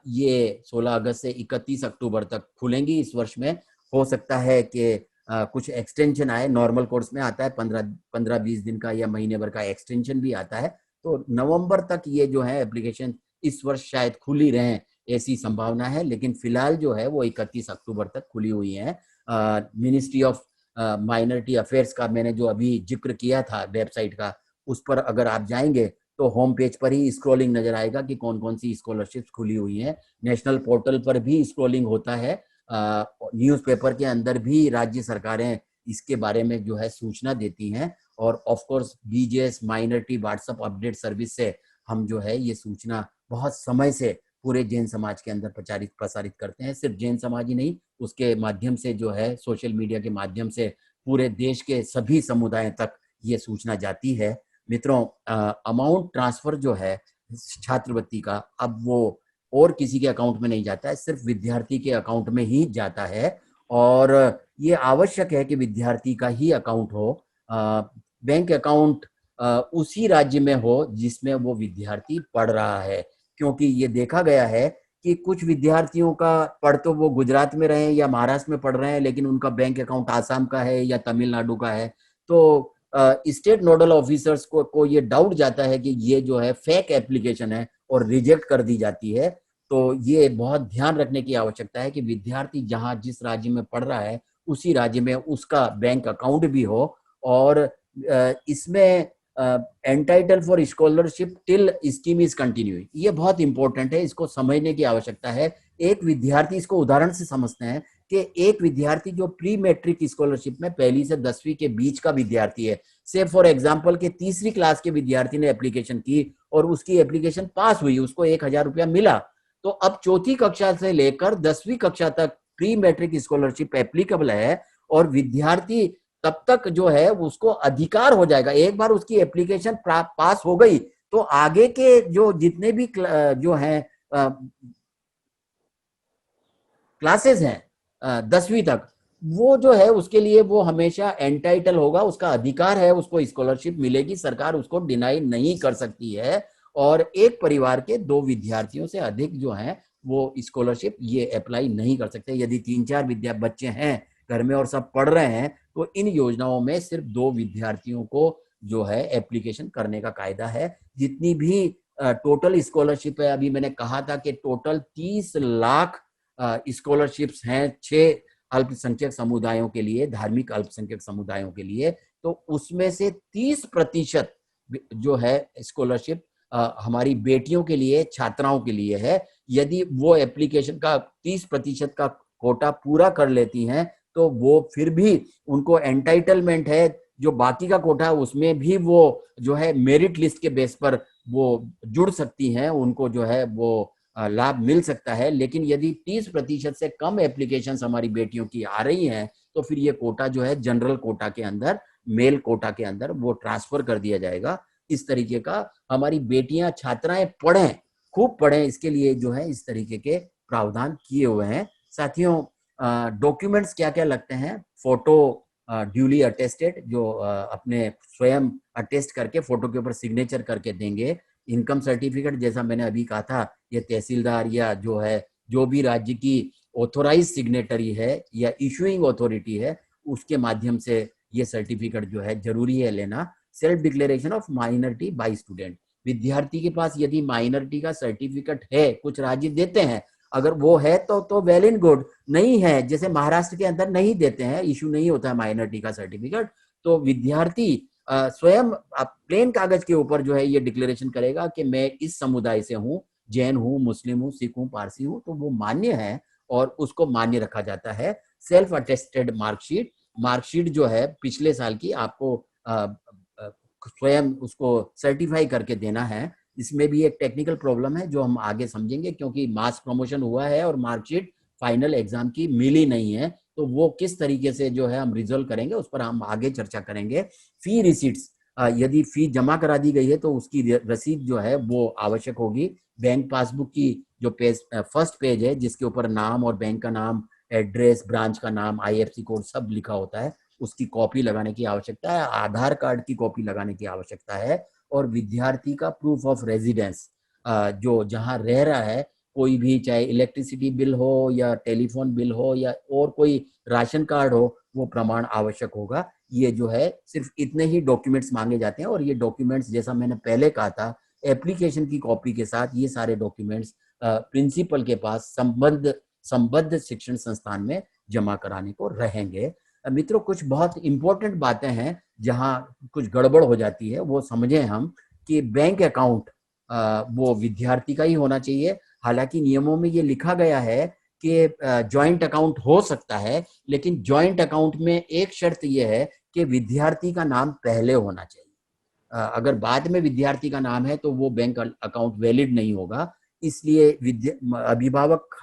ये 16 अगस्त से 31 अक्टूबर तक खुलेंगी इस वर्ष में। हो सकता है कि कुछ एक्सटेंशन आए, नॉर्मल कोर्स में आता है 15-20 दिन का या महीने भर का एक्सटेंशन भी आता है, तो नवंबर तक ये जो है एप्लीकेशन इस वर्ष शायद खुली रहें ऐसी संभावना है, लेकिन फिलहाल जो है वो 31 अक्टूबर तक खुली हुई है। मिनिस्ट्री ऑफ माइनॉरिटी अफेयर्स का मैंने जो अभी जिक्र किया था वेबसाइट का, उस पर अगर आप जाएंगे तो होम पेज पर ही स्क्रॉलिंग नजर आएगा कि कौन कौन सी स्कॉलरशिप्स खुली हुई हैं। नेशनल पोर्टल पर भी स्क्रॉलिंग होता है, न्यूज़पेपर के अंदर भी राज्य सरकारें इसके बारे में जो है सूचना देती हैं, और of course BJS minority WhatsApp update service से हम जो है ये सूचना बहुत समय से पूरे जैन समाज के अंदर प्रसारित करते हैं। सिर्फ जैन समाज ही नहीं, उसके माध्यम से जो है सोशल मीडिया के माध्यम से पूरे देश के सभी समुदायों तक ये सूचना जाती है। मित्रों, अमाउंट ट्रांसफर जो है छात्रवृत्ति का, अब वो और किसी के अकाउंट में नहीं जाता है, सिर्फ विद्यार्थी के अकाउंट में ही जाता है, और ये आवश्यक है कि विद्यार्थी का ही अकाउंट हो, बैंक अकाउंट उसी राज्य में हो जिसमें वो विद्यार्थी पढ़ रहा है, क्योंकि ये देखा गया है कि कुछ विद्यार्थियों का पढ़ तो वो गुजरात में रहे या महाराष्ट्र में पढ़ रहे हैं, लेकिन उनका बैंक अकाउंट आसाम का है या तमिलनाडु का है, तो स्टेट नोडल ऑफिसर्स को ये डाउट जाता है कि ये जो है फेक एप्लीकेशन है और रिजेक्ट कर दी जाती है। तो ये बहुत ध्यान रखने की आवश्यकता है कि विद्यार्थी जहां जिस राज्य में पढ़ रहा है उसी राज्य में उसका बैंक अकाउंट भी हो, और इसमें entitle for scholarship till scheme is continuing, ये बहुत इंपॉर्टेंट है, इसको समझने की आवश्यकता है। एक विद्यार्थी, इसको उदाहरण से समझते हैं कि एक विद्यार्थी जो प्री मैट्रिक स्कॉलरशिप में 1ली से 10वीं के बीच का विद्यार्थी है, से फॉर एग्जांपल के 3री क्लास के विद्यार्थी ने एप्लीकेशन की और उसकी एप्लीकेशन पास हुई, उसको 1000 रुपया मिला, तो अब 4थी कक्षा से लेकर 10वीं कक्षा तक प्री मैट्रिक स्कॉलरशिप एप्लीकेबल है, और विद्यार्थी तब तक जो है उसको अधिकार हो जाएगा। एक बार उसकी एप्लीकेशन पास हो गई तो आगे के जो जितने भी जो हैं क्लासेस हैं 10वीं तक, वो जो है उसके लिए वो हमेशा एंटाइटल होगा, उसका अधिकार है, उसको स्कॉलरशिप मिलेगी, सरकार उसको डिनाई नहीं कर सकती है, और एक परिवार के 2 विद्यार्थियों से अधिक जो हैं वो स्कॉलरशिप ये अप्लाई नहीं कर सकते। यदि 3-4 बच्चे हैं घर में और सब पढ़ रहे हैं तो इन योजनाओं में सिर्फ 2 विद्यार्थियों को जो है एप्लीकेशन करने का कायदा है। जितनी भी टोटल स्कॉलरशिप है, अभी मैंने कहा था कि टोटल 30 लाख स्कॉलरशिप्स हैं 6 अल्पसंख्यक समुदायों के लिए, धार्मिक अल्पसंख्यक समुदायों के लिए, तो उसमें से 30% जो है स्कॉलरशिप हमारी बेटियों के लिए, छात्राओं के लिए है। यदि वो एप्लीकेशन का 30% का कोटा पूरा कर लेती हैं तो वो फिर भी उनको एंटाइटलमेंट है, जो बाकी का कोटा है उसमें भी वो जो है मेरिट लिस्ट के बेस पर वो जुड़ सकती हैं, उनको जो है वो लाभ मिल सकता है। लेकिन यदि 30% से कम एप्लीकेशंस हमारी बेटियों की आ रही हैं तो फिर ये कोटा जो है जनरल कोटा के अंदर, मेल कोटा के अंदर वो ट्रांसफर कर दिया जाएगा। इस तरीके का हमारी बेटियां, छात्राएं पढ़ें, खूब पढ़ें, इसके लिए जो है इस तरीके के प्रावधान किए हुए हैं। साथियों, डॉक्यूमेंट्स क्या क्या लगते हैं? फोटो ड्यूली अटेस्टेड, जो अपने स्वयं अटेस्ट करके फोटो के ऊपर सिग्नेचर करके देंगे। इनकम सर्टिफिकेट, जैसा मैंने अभी कहा था, ये तहसीलदार या जो है जो भी राज्य की ऑथोराइज सिग्नेटरी है या इशूइंग अथॉरिटी है उसके माध्यम से ये सर्टिफिकेट जो है जरूरी है लेना। Self declaration of minority by student, विद्यार्थी के पास यदि माइनॉरिटी का सर्टिफिकेट है, कुछ राज्य देते हैं, अगर वो है तो वेल एंड गुड, नहीं है जैसे महाराष्ट्र के अंदर नहीं देते हैं, इशू नहीं होता है माइनॉरिटी का सर्टिफिकेट, तो विद्यार्थी स्वयं प्लेन कागज के ऊपर जो है ये डिक्लेरेशन करेगा कि मैं इस समुदाय से हूँ, जैन हूँ, मुस्लिम हूँ, सिख हूँ, पारसी हूँ, तो वो मान्य है और उसको मान्य रखा जाता है। सेल्फ अटेस्टेड मार्कशीट, मार्कशीट जो है पिछले साल की आपको स्वयं उसको सर्टिफाई करके देना है। इसमें भी एक टेक्निकल प्रॉब्लम है जो हम आगे समझेंगे, क्योंकि मास प्रमोशन हुआ है और मार्कशीट फाइनल एग्जाम की मिली नहीं है, तो वो किस तरीके से जो है हम रिजोल्व करेंगे उस पर हम आगे चर्चा करेंगे। फी रिसीट्स, यदि फी जमा करा दी गई है तो उसकी रसीद जो है वो आवश्यक होगी। बैंक पासबुक की जो पेज, फर्स्ट पेज है जिसके ऊपर नाम और बैंक का नाम, एड्रेस, ब्रांच का नाम, IFSC कोड सब लिखा होता है, उसकी कॉपी लगाने की आवश्यकता है। आधार कार्ड की कॉपी लगाने की आवश्यकता है। और विद्यार्थी का प्रूफ ऑफ रेजिडेंस, जो जहाँ रह रहा है, कोई भी चाहे इलेक्ट्रिसिटी बिल हो या टेलीफोन बिल हो या और कोई राशन कार्ड हो, वो प्रमाण आवश्यक होगा। ये जो है सिर्फ इतने ही डॉक्यूमेंट्स मांगे जाते हैं और ये डॉक्यूमेंट्स जैसा मैंने पहले कहा था, एप्लीकेशन की कॉपी के साथ ये सारे डॉक्यूमेंट्स प्रिंसिपल के पास संबद्ध शिक्षण संस्थान में जमा कराने को रहेंगे। मित्रों, कुछ बहुत इंपॉर्टेंट बातें हैं जहां कुछ गड़बड़ हो जाती है, वो समझें हम कि बैंक अकाउंट वो विद्यार्थी का ही होना चाहिए। हालांकि नियमों में ये लिखा गया है कि जॉइंट अकाउंट हो सकता है, लेकिन जॉइंट अकाउंट में एक शर्त यह है कि विद्यार्थी का नाम पहले होना चाहिए। अगर बाद में विद्यार्थी का नाम है तो वो बैंक अकाउंट वैलिड नहीं होगा। इसलिए अभिभावक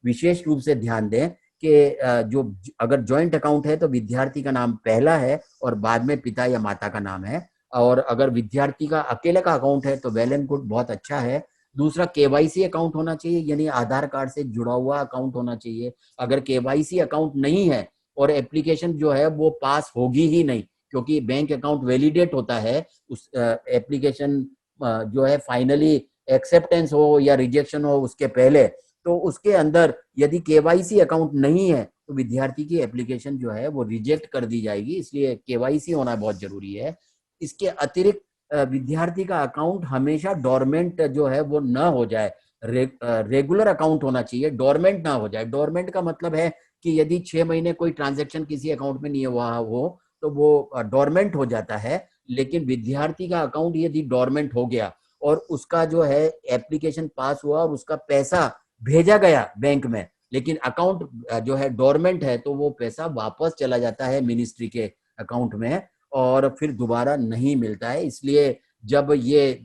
विशेष रूप से ध्यान दें कि जो अगर जॉइंट अकाउंट है तो विद्यार्थी का नाम पहला है और बाद में पिता या माता का नाम है। और अगर विद्यार्थी का अकेले का अकाउंट है तो वेल एंड गुड, बहुत अच्छा है। दूसरा, KYC अकाउंट होना चाहिए, यानी आधार कार्ड से जुड़ा हुआ अकाउंट होना चाहिए। अगर KYC अकाउंट नहीं है और एप्लीकेशन जो है वो पास होगी ही नहीं, क्योंकि बैंक अकाउंट वैलिडेट होता है उस एप्लीकेशन जो है फाइनली एक्सेप्टेंस हो या रिजेक्शन हो उसके पहले, तो उसके अंदर यदि KYC अकाउंट नहीं है तो विद्यार्थी की एप्लीकेशन जो है वो रिजेक्ट कर दी जाएगी। इसलिए KYC होना बहुत जरूरी है। इसके अतिरिक्त विद्यार्थी का अकाउंट हमेशा डोरमेंट जो है वो न हो जाए, रेगुलर अकाउंट होना चाहिए, डोरमेंट ना हो जाए। डोरमेंट का मतलब है कि यदि 6 महीने कोई ट्रांजेक्शन किसी अकाउंट में नहीं हुआ हो तो वो डोरमेंट हो जाता है। लेकिन विद्यार्थी का अकाउंट यदि डोरमेंट हो गया और उसका जो है एप्लीकेशन पास हुआ और उसका पैसा भेजा गया बैंक में, लेकिन अकाउंट जो है डोरमेंट है, तो वो पैसा वापस चला जाता है मिनिस्ट्री के अकाउंट में और फिर दोबारा नहीं मिलता है। इसलिए जब ये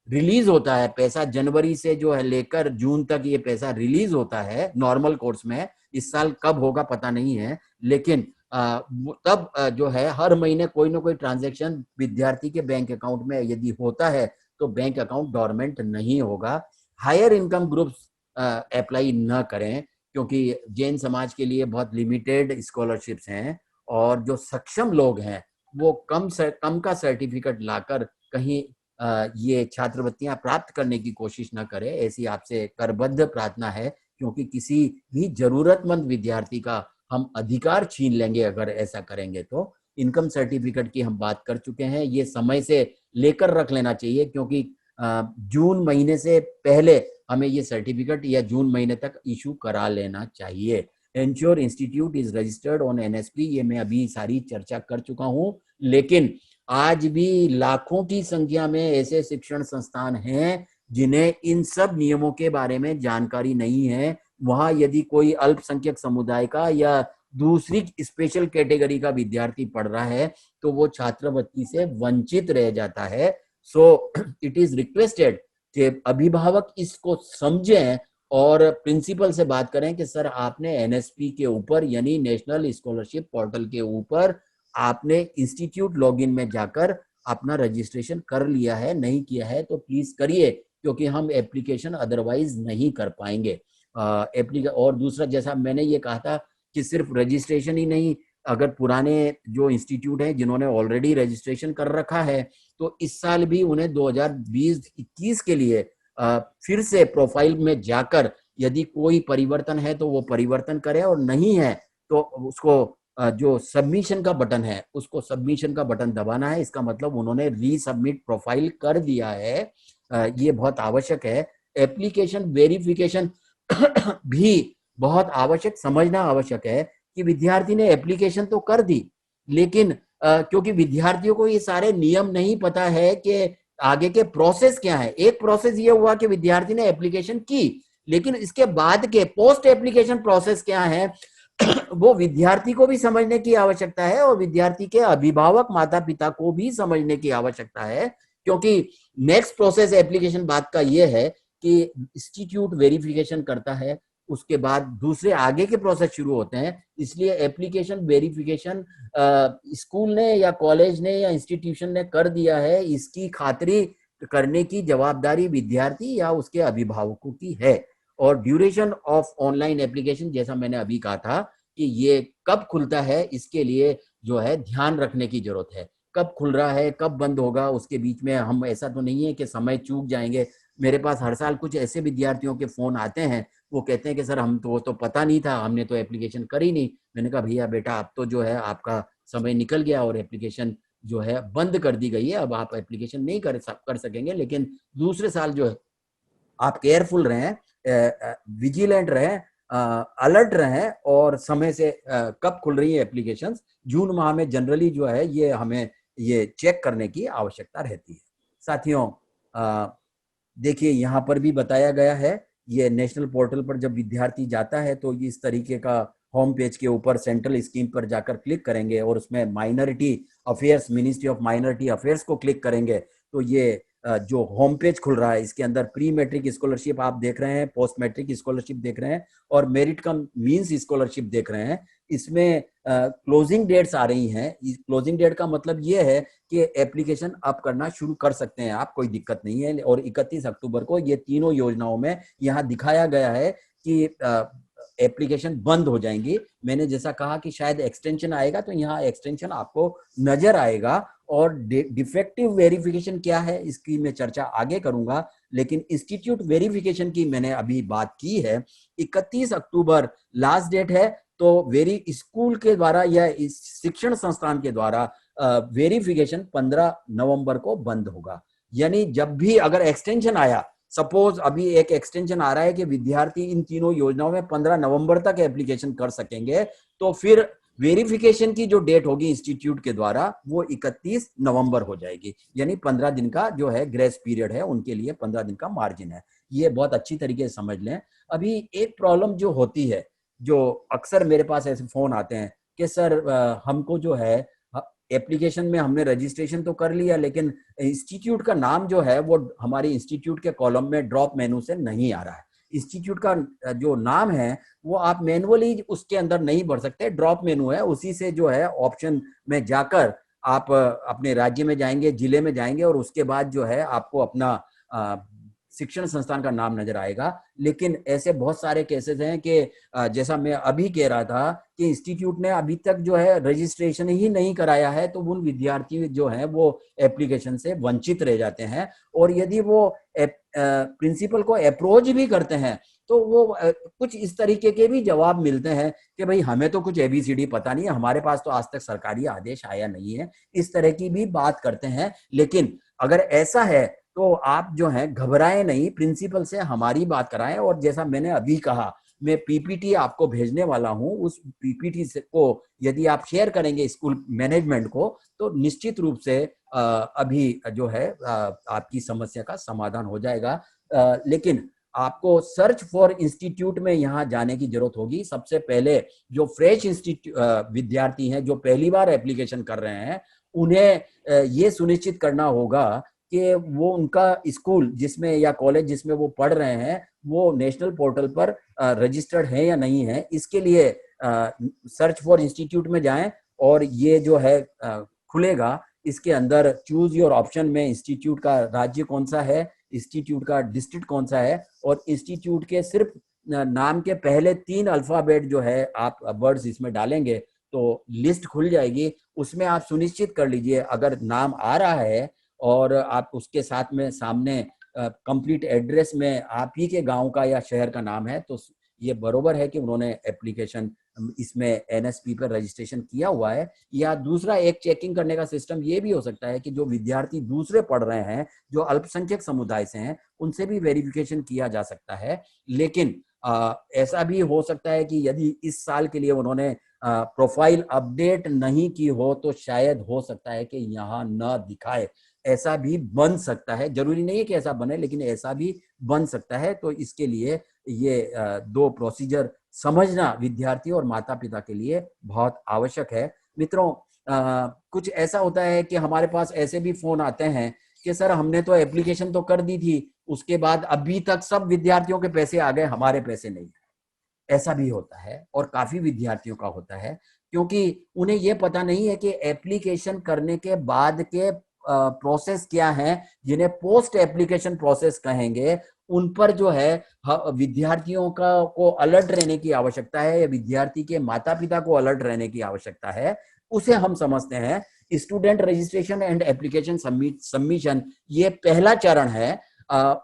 रिलीज होता है पैसा, जनवरी से जो है लेकर जून तक ये पैसा रिलीज होता है नॉर्मल कोर्स में, इस साल कब होगा पता नहीं है, लेकिन तब जो है हर महीने कोई ना कोई ट्रांजैक्शन विद्यार्थी के बैंक अकाउंट में यदि होता है तो बैंक अकाउंट डोरमेंट नहीं होगा। हायर इनकम ग्रुप्स अप्लाई न करें, क्योंकि जैन समाज के लिए बहुत लिमिटेड स्कॉलरशिप्स हैं और जो सक्षम लोग हैं वो कम का सर्टिफिकेट लाकर कहीं ये छात्रवृत्तियां प्राप्त करने की कोशिश न करें, ऐसी आपसे करबद्ध प्रार्थना है। क्योंकि किसी भी जरूरतमंद विद्यार्थी का हम अधिकार छीन लेंगे अगर ऐसा करेंगे तो। इनकम सर्टिफिकेट की हम बात कर चुके हैं, ये समय से लेकर रख लेना चाहिए, क्योंकि जून महीने से पहले हमें ये सर्टिफिकेट या जून महीने तक इशू करा लेना चाहिए। Ensure institute is registered on NSP, ये मैं अभी सारी चर्चा कर चुका हूं। लेकिन आज भी लाखों की संख्या में ऐसे शिक्षण संस्थान हैं जिन्हें इन सब नियमों के बारे में जानकारी नहीं है। वहां यदि कोई अल्पसंख्यक समुदाय का या दूसरी स्पेशल कैटेगरी का विद्यार्थी पढ़ रहा है तो वो छात्रवृत्ति से वंचित रह जाता है। सो इट इज रिक्वेस्टेड कि अभिभावक इसको समझें और प्रिंसिपल से बात करें कि सर आपने NSP के ऊपर यानी नेशनल स्कॉलरशिप पोर्टल के ऊपर आपने इंस्टीट्यूट लॉगिन में जाकर अपना रजिस्ट्रेशन कर लिया है, नहीं किया है तो प्लीज करिए, क्योंकि हम एप्लीकेशन अदरवाइज नहीं कर पाएंगे। और दूसरा, जैसा मैंने ये कहा था कि सिर्फ रजिस्ट्रेशन ही नहीं, अगर पुराने जो इंस्टीट्यूट हैं जिन्होंने ऑलरेडी रजिस्ट्रेशन कर रखा है तो इस साल भी उन्हें 2020-21 के लिए फिर से प्रोफाइल में जाकर यदि कोई परिवर्तन है तो वो परिवर्तन करे और नहीं है तो उसको जो सबमिशन का बटन है उसको सबमिशन का बटन दबाना है। इसका मतलब उन्होंने रीसबमिट प्रोफाइल कर दिया है। ये बहुत आवश्यक है। एप्लीकेशन वेरिफिकेशन भी बहुत आवश्यक, समझना आवश्यक है कि विद्यार्थी ने एप्लीकेशन तो कर दी, लेकिन क्योंकि विद्यार्थियों को ये सारे नियम नहीं पता है कि आगे के प्रोसेस क्या है। एक प्रोसेस ये हुआ कि विद्यार्थी ने एप्लीकेशन की, लेकिन इसके बाद के पोस्ट एप्लीकेशन प्रोसेस क्या है वो विद्यार्थी को भी समझने की आवश्यकता है और विद्यार्थी के अभिभावक माता पिता को भी समझने की आवश्यकता है। क्योंकि नेक्स्ट प्रोसेस एप्लीकेशन बाद का ये है कि इंस्टीट्यूट वेरिफिकेशन करता है, उसके बाद दूसरे आगे के प्रोसेस शुरू होते हैं। इसलिए एप्लीकेशन वेरिफिकेशन स्कूल ने या कॉलेज ने या इंस्टीट्यूशन ने कर दिया है, इसकी खातिरी करने की जवाबदारी विद्यार्थी या उसके अभिभावकों की है। और ड्यूरेशन ऑफ ऑनलाइन एप्लीकेशन, जैसा मैंने अभी कहा था कि ये कब खुलता है, इसके लिए जो है ध्यान रखने की जरूरत है। कब खुल रहा है, कब बंद होगा, उसके बीच में हम, ऐसा तो नहीं है कि समय चूक जाएंगे। मेरे पास हर साल कुछ ऐसे विद्यार्थियों के फोन आते हैं, वो कहते हैं कि सर हम तो पता नहीं था, हमने तो एप्लीकेशन करी नहीं। मैंने कहा भैया बेटा अब तो जो है आपका समय निकल गया और एप्लीकेशन जो है बंद कर दी गई है, अब आप एप्लीकेशन नहीं कर सकेंगे। लेकिन दूसरे साल जो है आप केयरफुल रहें, विजिलेंट रहें, अलर्ट रहें और समय से कब खुल रही है एप्लीकेशंस, जून माह में जनरली जो है ये हमें ये चेक करने की आवश्यकता रहती है। साथियों देखिए यहाँ पर भी बताया गया है, ये नेशनल पोर्टल पर जब विद्यार्थी जाता है तो इस तरीके का होम पेज के ऊपर सेंट्रल स्कीम पर जाकर क्लिक करेंगे और उसमें minority affairs, ministry of minority affairs को क्लिक करेंगे तो ये जो होम पेज खुल रहा है इसके अंदर प्री मैट्रिक स्कॉलरशिप आप देख रहे हैं, पोस्ट मैट्रिक स्कॉलरशिप देख रहे हैं और मेरिट कम मींस स्कॉलरशिप देख रहे हैं। इसमें क्लोजिंग डेट्स आ रही हैं। क्लोजिंग डेट का मतलब ये है कि एप्लीकेशन आप करना शुरू कर सकते हैं आप, कोई दिक्कत नहीं है। और 31 अक्टूबर को ये तीनों योजनाओं में यहाँ दिखाया गया है कि एप्लीकेशन बंद हो जाएंगी। मैंने जैसा कहा कि शायद एक्सटेंशन आएगा तो यहाँ एक्सटेंशन आपको नजर आएगा। और डिफेक्टिव वेरिफिकेशन क्या है इसकी मैं चर्चा आगे करूंगा, लेकिन इंस्टीट्यूट वेरिफिकेशन की मैंने अभी बात की है। 31 अक्टूबर लास्ट डेट है, तो स्कूल के द्वारा या इस शिक्षण संस्थान के द्वारा वेरिफिकेशन 15 नवंबर को बंद होगा। यानी जब भी अगर एक्सटेंशन आया, सपोज अभी एक एक्सटेंशन आ रहा है कि विद्यार्थी इन तीनों योजनाओं में 15 नवंबर तक एप्लीकेशन कर सकेंगे, तो फिर वेरिफिकेशन की जो डेट होगी इंस्टीट्यूट के द्वारा वो 31 नवंबर हो जाएगी। यानी 15 दिन का जो है ग्रेस पीरियड है, उनके लिए 15 दिन का मार्जिन है। ये बहुत अच्छी तरीके से समझ लें। अभी एक प्रॉब्लम जो होती है, जो अक्सर मेरे पास ऐसे फोन आते हैं कि सर हमको जो है एप्लीकेशन में हमने रजिस्ट्रेशन तो कर लिया, लेकिन इंस्टीट्यूट का नाम जो है वो हमारी इंस्टीट्यूट के कॉलम में ड्रॉप मेनू से नहीं आ रहा है। इंस्टीट्यूट का जो नाम है वो आप मैनुअली उसके अंदर नहीं भर सकते, ड्रॉप मेनू है, उसी से जो है ऑप्शन में जाकर आप अपने राज्य में जाएंगे, जिले में जाएंगे और उसके बाद जो है आपको अपना शिक्षण संस्थान का नाम नजर आएगा। लेकिन ऐसे बहुत सारे केसेस हैं कि जैसा मैं अभी कह रहा था कि इंस्टीट्यूट ने अभी तक जो है रजिस्ट्रेशन ही नहीं कराया है, तो उन विद्यार्थी जो हैं वो एप्लीकेशन से वंचित रह जाते हैं। और यदि वो प्रिंसिपल को अप्रोच भी करते हैं तो वो कुछ इस तरीके के भी जवाब मिलते हैं कि भाई हमें तो कुछ ABCD पता नहीं है, हमारे पास तो आज तक सरकारी आदेश आया नहीं है, इस तरह की भी बात करते हैं। लेकिन अगर ऐसा है तो आप जो है घबराएं नहीं, प्रिंसिपल से हमारी बात कराएं। और जैसा मैंने अभी कहा, मैं PPT आपको भेजने वाला हूं, उस PPT से को यदि आप शेयर करेंगे स्कूल मैनेजमेंट को तो निश्चित रूप से अभी जो है आपकी समस्या का समाधान हो जाएगा। लेकिन आपको सर्च फॉर इंस्टीट्यूट में यहाँ जाने की जरूरत होगी। सबसे पहले जो फ्रेश विद्यार्थी हैं, जो पहली बार एप्लीकेशन कर रहे हैं, उन्हें ये सुनिश्चित करना होगा कि वो उनका स्कूल जिसमें या कॉलेज जिसमें वो पढ़ रहे हैं वो नेशनल पोर्टल पर रजिस्टर्ड है या नहीं है। इसके लिए सर्च फॉर इंस्टीट्यूट में जाएं और ये जो है खुलेगा। इसके अंदर चूज योर ऑप्शन में इंस्टीट्यूट का राज्य कौन सा है, इंस्टीट्यूट का डिस्ट्रिक्ट कौन सा है और इंस्टीट्यूट के सिर्फ नाम के पहले 3 अल्फाबेट जो है आप वर्ड्स इसमें डालेंगे तो लिस्ट खुल जाएगी। उसमें आप सुनिश्चित कर लीजिए अगर नाम आ रहा है और आप उसके साथ में सामने कंप्लीट एड्रेस में आप ही के गांव का या शहर का नाम है तो ये बरोबर है कि उन्होंने एप्लीकेशन इसमें एनएसपी पर रजिस्ट्रेशन किया हुआ है, या दूसरा एक चेकिंग करने का सिस्टम ये भी हो सकता है कि जो विद्यार्थी दूसरे पढ़ रहे हैं जो अल्पसंख्यक समुदाय से हैं उनसे भी वेरिफिकेशन किया जा सकता है। लेकिन ऐसा भी हो सकता है कि यदि इस साल के लिए उन्होंने प्रोफाइल अपडेट नहीं की हो तो शायद हो सकता है कि यहाँ न दिखाए, ऐसा भी बन सकता है। जरूरी नहीं है कि ऐसा बने, लेकिन ऐसा भी बन सकता है। तो इसके लिए ये दो प्रोसीजर समझना विद्यार्थी और माता पिता के लिए बहुत आवश्यक है। मित्रों, कुछ ऐसा होता है कि हमारे पास ऐसे भी फोन आते हैं कि सर हमने तो एप्लीकेशन तो कर दी थी, उसके बाद अभी तक सब विद्यार्थियों के पैसे आ गए, हमारे पैसे नहीं। ऐसा भी होता है और काफी विद्यार्थियों का होता है, क्योंकि उन्हें यह पता नहीं है कि एप्लीकेशन करने के बाद के प्रोसेस क्या है, जिन्हें पोस्ट एप्लीकेशन प्रोसेस कहेंगे। उन पर जो है विद्यार्थियों का को अलर्ट रहने की आवश्यकता है, या विद्यार्थी के माता पिता को अलर्ट रहने की आवश्यकता है। उसे हम समझते हैं student registration and application submission, ये पहला चरण है।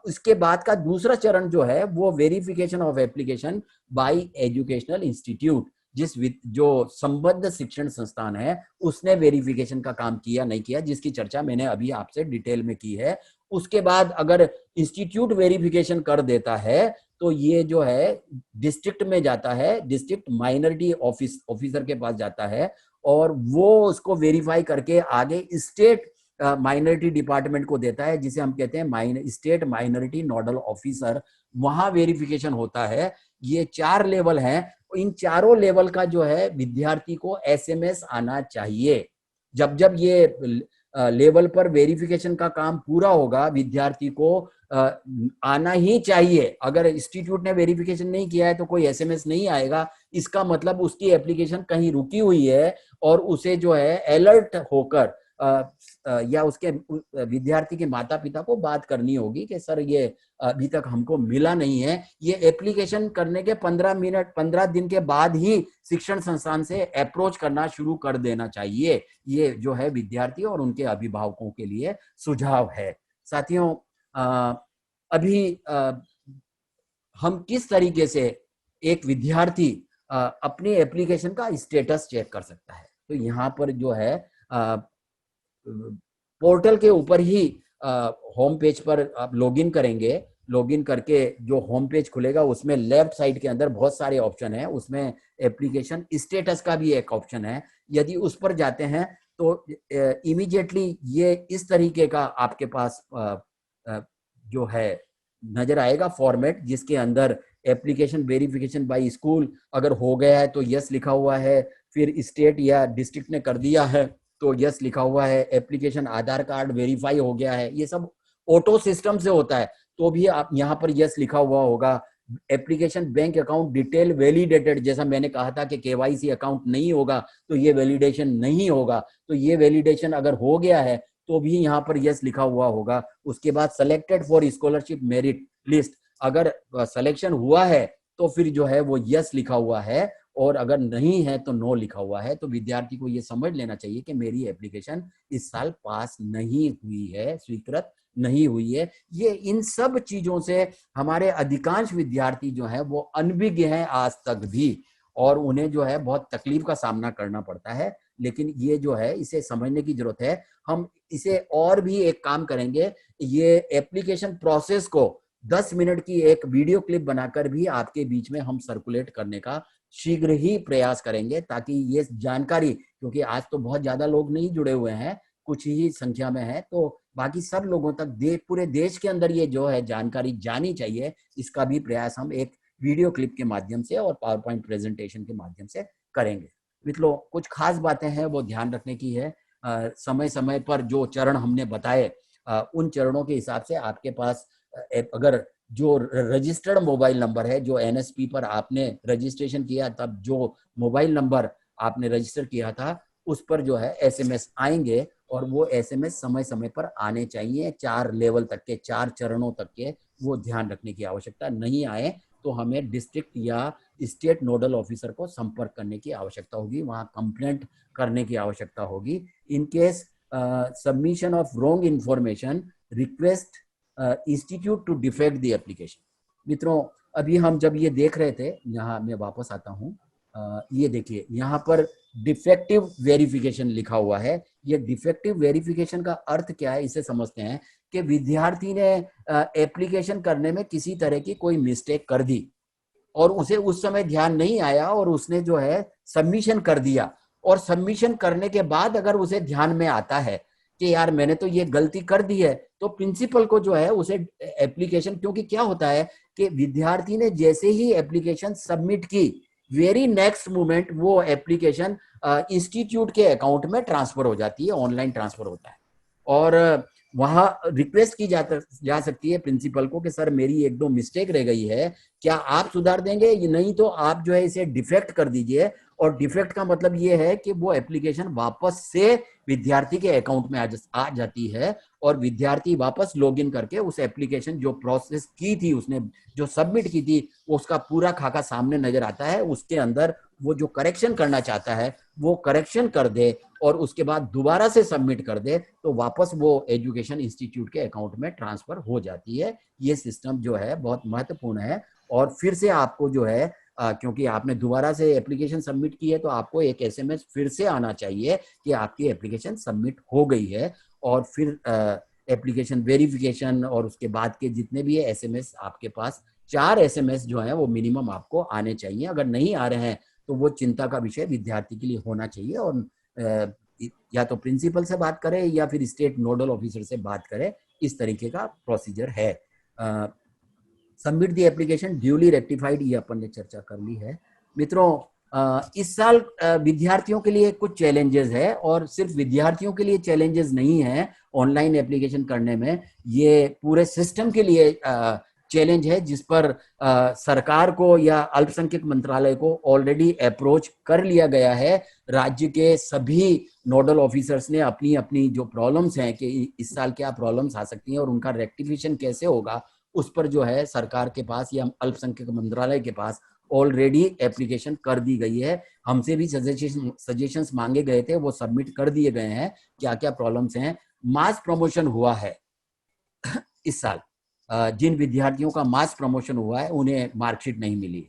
इसके बाद का दूसरा चरण जो है वो verification of application by educational institute, जो संबद्ध शिक्षण संस्थान है उसने वेरिफिकेशन का काम किया नहीं किया, जिसकी चर्चा मैंने अभी आपसे डिटेल में की है। उसके बाद अगर इंस्टीट्यूट वेरिफिकेशन कर देता है तो ये जो है डिस्ट्रिक्ट में जाता है, डिस्ट्रिक्ट माइनॉरिटी ऑफिसर के पास जाता है, और वो उसको वेरीफाई करके आगे स्टेट माइनॉरिटी डिपार्टमेंट को देता है, जिसे हम कहते हैं स्टेट माइनॉरिटी नोडल ऑफिसर। वहां वेरिफिकेशन होता है। ये 4 लेवल हैं। इन चारों लेवल का जो है विद्यार्थी को एसएमएस आना चाहिए। जब जब ये लेवल पर वेरिफिकेशन का काम पूरा होगा, विद्यार्थी को आना ही चाहिए। अगर इंस्टीट्यूट ने वेरिफिकेशन नहीं किया है तो कोई एसएमएस नहीं आएगा, इसका मतलब उसकी एप्लीकेशन कहीं रुकी हुई है, और उसे जो है अलर्ट होकर या उसके विद्यार्थी के माता पिता को बात करनी होगी कि सर ये अभी तक हमको मिला नहीं है। ये एप्लीकेशन करने के 15 दिन के बाद ही शिक्षण संस्थान से अप्रोच करना शुरू कर देना चाहिए। ये जो है विद्यार्थी और उनके अभिभावकों के लिए सुझाव है। साथियों, अभी हम किस तरीके से एक विद्यार्थी अपनी एप्लीकेशन का स्टेटस चेक कर सकता है, तो यहाँ पर जो है पोर्टल के ऊपर ही होम पेज पर आप लॉगिन करेंगे। लॉगिन करके जो होम पेज खुलेगा उसमें लेफ्ट साइड के अंदर बहुत सारे ऑप्शन हैं, उसमें एप्लीकेशन स्टेटस का भी एक ऑप्शन है। यदि उस पर जाते हैं तो इमीडिएटली ये इस तरीके का आपके पास जो है नजर आएगा फॉर्मेट, जिसके अंदर एप्लीकेशन वेरिफिकेशन बाय स्कूल अगर हो गया है तो यस लिखा हुआ है, फिर स्टेट या डिस्ट्रिक्ट ने कर दिया है तो यस लिखा हुआ है, एप्लीकेशन आधार कार्ड वेरीफाई हो गया है, ये सब ऑटो सिस्टम से होता है तो भी आप यहाँ पर यस लिखा हुआ होगा। Application bank account detail validated, जैसा मैंने कहा था कि केवाईसी अकाउंट नहीं होगा तो ये वैलिडेशन नहीं होगा, तो ये वैलिडेशन अगर हो गया है तो भी यहाँ पर यस लिखा हुआ होगा। उसके बाद selected for scholarship merit list, अगर सिलेक्शन हुआ है तो फिर जो है वो यस लिखा हुआ है, और अगर नहीं है तो नो लिखा हुआ है। तो विद्यार्थी को ये समझ लेना चाहिए कि मेरी एप्लीकेशन इस साल पास नहीं हुई है, स्वीकृत नहीं हुई है। ये इन सब चीजों से हमारे अधिकांश विद्यार्थी जो है वो अनभिज्ञ हैं आज तक भी, और उन्हें जो है बहुत तकलीफ का सामना करना पड़ता है। लेकिन ये जो है इसे समझने की जरूरत है। हम इसे और भी एक काम करेंगे, ये एप्लीकेशन प्रोसेस को 10 मिनट की एक वीडियो क्लिप बनाकर भी आपके बीच में हम सर्कुलेट करने का शीघ्र ही प्रयास करेंगे, ताकि ये जानकारी, क्योंकि आज तो बहुत ज्यादा लोग नहीं जुड़े हुए हैं, कुछ ही संख्या में है, तो बाकी सब लोगों तक पूरे देश के अंदर ये जो है जानकारी जानी चाहिए। इसका भी प्रयास हम एक वीडियो क्लिप के माध्यम से और पावर पॉइंट प्रेजेंटेशन के माध्यम से करेंगे। मित्रों, कुछ खास बातें हैं वो ध्यान रखने की है। समय समय पर जो चरण हमने बताए, उन चरणों के हिसाब से आपके पास अगर जो रजिस्टर्ड मोबाइल नंबर है, जो एनएसपी पर आपने रजिस्ट्रेशन किया तब जो मोबाइल नंबर आपने रजिस्टर किया था उस पर जो है एसएमएस आएंगे, और वो एसएमएस समय समय पर आने चाहिए। 4 लेवल तक के, 4 चरणों तक के, वो ध्यान रखने की आवश्यकता। नहीं आए तो हमें डिस्ट्रिक्ट या स्टेट नोडल ऑफिसर को संपर्क करने की आवश्यकता होगी, वहां कंप्लेंट करने की आवश्यकता होगी। In case submission of wrong information, request institute to defect the application. मित्रों, अभी हम जब ये देख रहे थे, यहाँ मैं वापस आता हूँ, ये देखिए यहाँ पर डिफेक्टिव वेरिफिकेशन लिखा हुआ है। ये डिफेक्टिव वेरिफिकेशन का अर्थ क्या है, इसे समझते हैं कि विद्यार्थी ने एप्लीकेशन करने में किसी तरह की कोई मिस्टेक कर दी और उसे उस समय ध्यान नहीं आया और उसने जो है सबमिशन कर दिया, और सबमिशन करने के बाद अगर उसे ध्यान में आता है कि यार मैंने तो ये गलती कर दी है, तो प्रिंसिपल को जो है उसे एप्लीकेशन, क्योंकि क्या होता है कि विद्यार्थी ने जैसे ही एप्लीकेशन सबमिट की, वेरी नेक्स्ट मोमेंट वो एप्लीकेशन इंस्टीट्यूट के अकाउंट में ट्रांसफर हो जाती है, ऑनलाइन ट्रांसफर होता है। और वहां रिक्वेस्ट की जा सकती है प्रिंसिपल को कि सर मेरी एक दो मिस्टेक रह गई है, क्या आप सुधार देंगे, नहीं तो आप जो है इसे डिफेक्ट कर दीजिए। और डिफेक्ट का मतलब ये है कि वो एप्लीकेशन वापस से विद्यार्थी के अकाउंट में आ जाती है और विद्यार्थी वापस लॉगिन करके उस एप्लीकेशन जो प्रोसेस की थी, उसने जो सबमिट की थी, उसका पूरा खाका सामने नजर आता है। उसके अंदर वो जो करेक्शन करना चाहता है वो करेक्शन कर दे और उसके बाद दोबारा से सबमिट कर दे, तो वापस वो एजुकेशन इंस्टीट्यूट के अकाउंट में ट्रांसफर हो जाती है। ये सिस्टम जो है बहुत महत्वपूर्ण है। और फिर से आपको जो है क्योंकि आपने दोबारा से एप्लीकेशन सबमिट की है, तो आपको एक एसएमएस फिर से आना चाहिए कि आपकी एप्लीकेशन सबमिट हो गई है। और फिर एप्लीकेशन वेरिफिकेशन और उसके बाद के जितने भी एसएमएस आपके पास, 4 एसएमएस जो है वो मिनिमम आपको आने चाहिए। अगर नहीं आ रहे हैं तो वो चिंता का विषय विद्यार्थी के लिए होना चाहिए, और या तो प्रिंसिपल से बात करें या फिर स्टेट नोडल ऑफिसर से बात करें। इस तरीके का प्रोसीजर है। Submit the application duly rectified, ये अपन ने चर्चा कर ली है। मित्रों, इस साल विद्यार्थियों के लिए कुछ चैलेंजेस है, और सिर्फ विद्यार्थियों के लिए चैलेंजेस नहीं है ऑनलाइन एप्लीकेशन करने में, ये पूरे सिस्टम के लिए चैलेंज है, जिस पर सरकार को या अल्पसंख्यक मंत्रालय को ऑलरेडी अप्रोच कर लिया गया है। राज्य के सभी नोडल ऑफिसर्स ने अपनी अपनी जो प्रॉब्लम्स हैं कि इस साल क्या प्रॉब्लम्स आ सकती हैं और उनका रेक्टिफिकेशन कैसे होगा, उस पर जो है सरकार के पास या अल्पसंख्यक मंत्रालय के पास ऑलरेडी एप्लीकेशन कर दी गई है। हमसे भी सजेशंस मांगे गए थे, वो सबमिट कर दिए गए हैं, क्या क्या प्रॉब्लम्स हैं। मास प्रमोशन हुआ है इस साल, जिन विद्यार्थियों का मास प्रमोशन हुआ है उन्हें मार्कशीट नहीं मिली,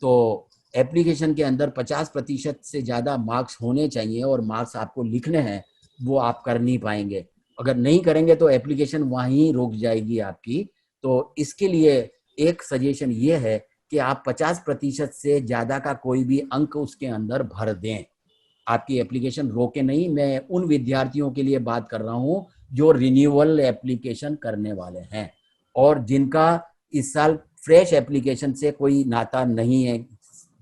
तो एप्लीकेशन के अंदर 50% से ज्यादा मार्क्स होने चाहिए और मार्क्स आपको लिखने हैं, वो आप कर नहीं पाएंगे। अगर नहीं करेंगे तो एप्लीकेशन वहीं रुक जाएगी आपकी। तो इसके लिए एक सजेशन ये है कि आप 50% से ज्यादा का कोई भी अंक उसके अंदर भर दें, आपकी एप्लीकेशन रोके नहीं। मैं उन विद्यार्थियों के लिए बात कर रहा हूं जो रिन्यूअल एप्लीकेशन करने वाले हैं और जिनका इस साल फ्रेश एप्लीकेशन से कोई नाता नहीं है।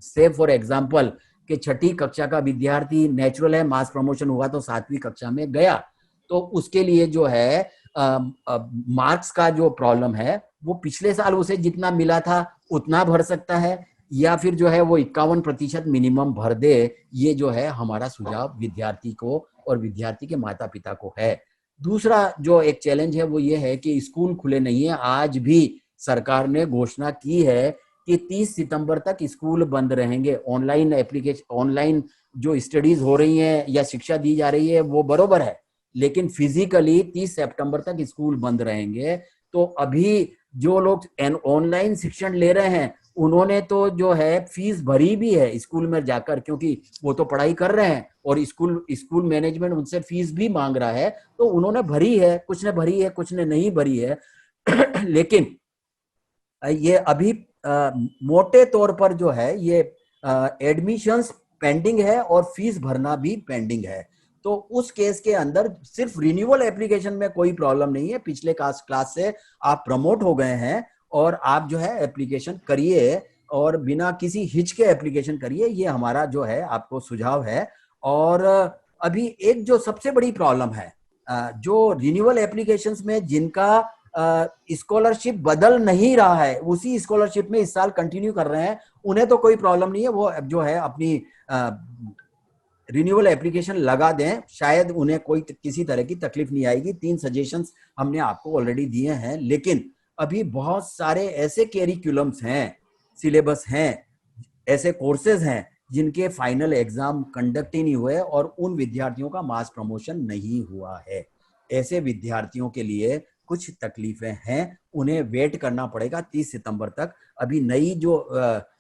से फॉर एग्जाम्पल कि 6ठी कक्षा का विद्यार्थी, नेचुरल है, मास प्रमोशन हुआ तो 7वीं कक्षा में गया, तो उसके लिए जो है मार्क्स का जो प्रॉब्लम है वो पिछले साल उसे जितना मिला था उतना भर सकता है, या फिर जो है वो 51% मिनिमम भर दे। ये जो है हमारा सुझाव विद्यार्थी को और विद्यार्थी के माता पिता को है। दूसरा जो एक चैलेंज है वो ये है कि स्कूल खुले नहीं है। आज भी सरकार ने घोषणा की है कि 30 सितंबर तक स्कूल बंद रहेंगे। ऑनलाइन एप्लीकेशन, ऑनलाइन जो स्टडीज हो रही हैं या शिक्षा दी जा रही है वो बरोबर है, लेकिन फिजिकली 30 सितंबर तक स्कूल बंद रहेंगे। तो अभी जो लोग ऑनलाइन शिक्षण ले रहे हैं उन्होंने तो जो है फीस भरी भी है स्कूल में जाकर, क्योंकि वो तो पढ़ाई कर रहे हैं और स्कूल मैनेजमेंट उनसे फीस भी मांग रहा है, तो उन्होंने भरी है, कुछ ने भरी है कुछ ने नहीं भरी है। लेकिन ये अभी मोटे तौर पर जो है ये एडमिशंस पेंडिंग है और फीस भरना भी पेंडिंग है। तो उस केस के अंदर सिर्फ रिन्यूअल एप्लीकेशन में कोई प्रॉब्लम नहीं है। पिछले क्लास से आप प्रमोट हो गए हैं और आप जो है एप्लीकेशन करिए और बिना किसी हिच के एप्लीकेशन करिए, ये हमारा जो है आपको सुझाव है। और अभी एक जो सबसे बड़ी प्रॉब्लम है, जो रिन्यूअल एप्लीकेशंस में जिनका स्कॉलरशिप बदल नहीं रहा है, उसी स्कॉलरशिप में इस साल कंटिन्यू कर रहे हैं, उन्हें तो कोई प्रॉब्लम नहीं है, वो जो है अपनी रिन्यूअल एप्लीकेशन लगा दें, शायद उन्हें कोई किसी तरह की तकलीफ नहीं आएगी। 3 सजेशंस हमने आपको ऑलरेडी दिए हैं। लेकिन अभी बहुत सारे ऐसे कैरिकुलम्स हैं, सिलेबस हैं, ऐसे कोर्सेज हैं जिनके फाइनल एग्जाम कंडक्ट ही नहीं हुए और उन विद्यार्थियों का मास प्रमोशन नहीं हुआ है। ऐसे विद्यार्थियों के लिए कुछ तकलीफें हैं, उन्हें वेट करना पड़ेगा 30 सितंबर तक। अभी नई जो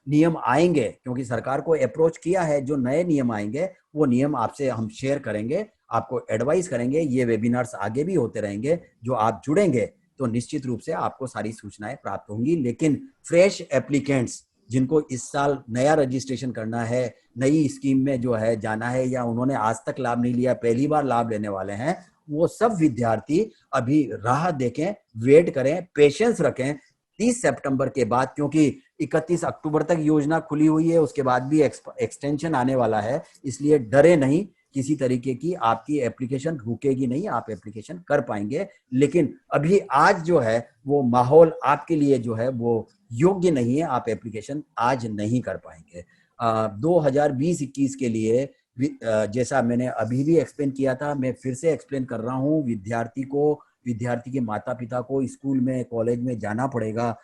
नियम आएंगे, क्योंकि सरकार को अप्रोच किया है, जो नए नियम आएंगे वो नियम आपसे हम शेयर करेंगे, आपको एडवाइस करेंगे। ये वेबिनार्स आगे भी होते रहेंगे, जो आप जुड़ेंगे तो निश्चित रूप से आपको सारी सूचनाएं प्राप्त होंगी। लेकिन फ्रेश एप्लीकेंट्स जिनको इस साल नया रजिस्ट्रेशन करना है, नई स्कीम में जो है जाना है, या उन्होंने आज तक लाभ नहीं लिया, पहली बार लाभ लेने वाले हैं, वो सब विद्यार्थी अभी राह देखें, वेट करें, पेशेंस रखें 30 सितंबर के बाद, क्योंकि 31 अक्टूबर तक योजना खुली हुई है, उसके बाद भी एक्सटेंशन आने वाला है। इसलिए डरे नहीं, किसी तरीके की आपकी एप्लीकेशन रुकेगी नहीं, आप एप्लीकेशन कर पाएंगे। लेकिन अभी आज जो है वो माहौल आपके लिए जो है वो योग्य नहीं है, आप एप्लीकेशन आज नहीं कर पाएंगे। 2020-21 के लिए जैसा मैंने अभी भी एक्सप्लेन किया था, मैं फिर से एक्सप्लेन कर रहा हूँ, विद्यार्थी के माता पिता को स्कूल में कॉलेज में जाना पड़ेगा,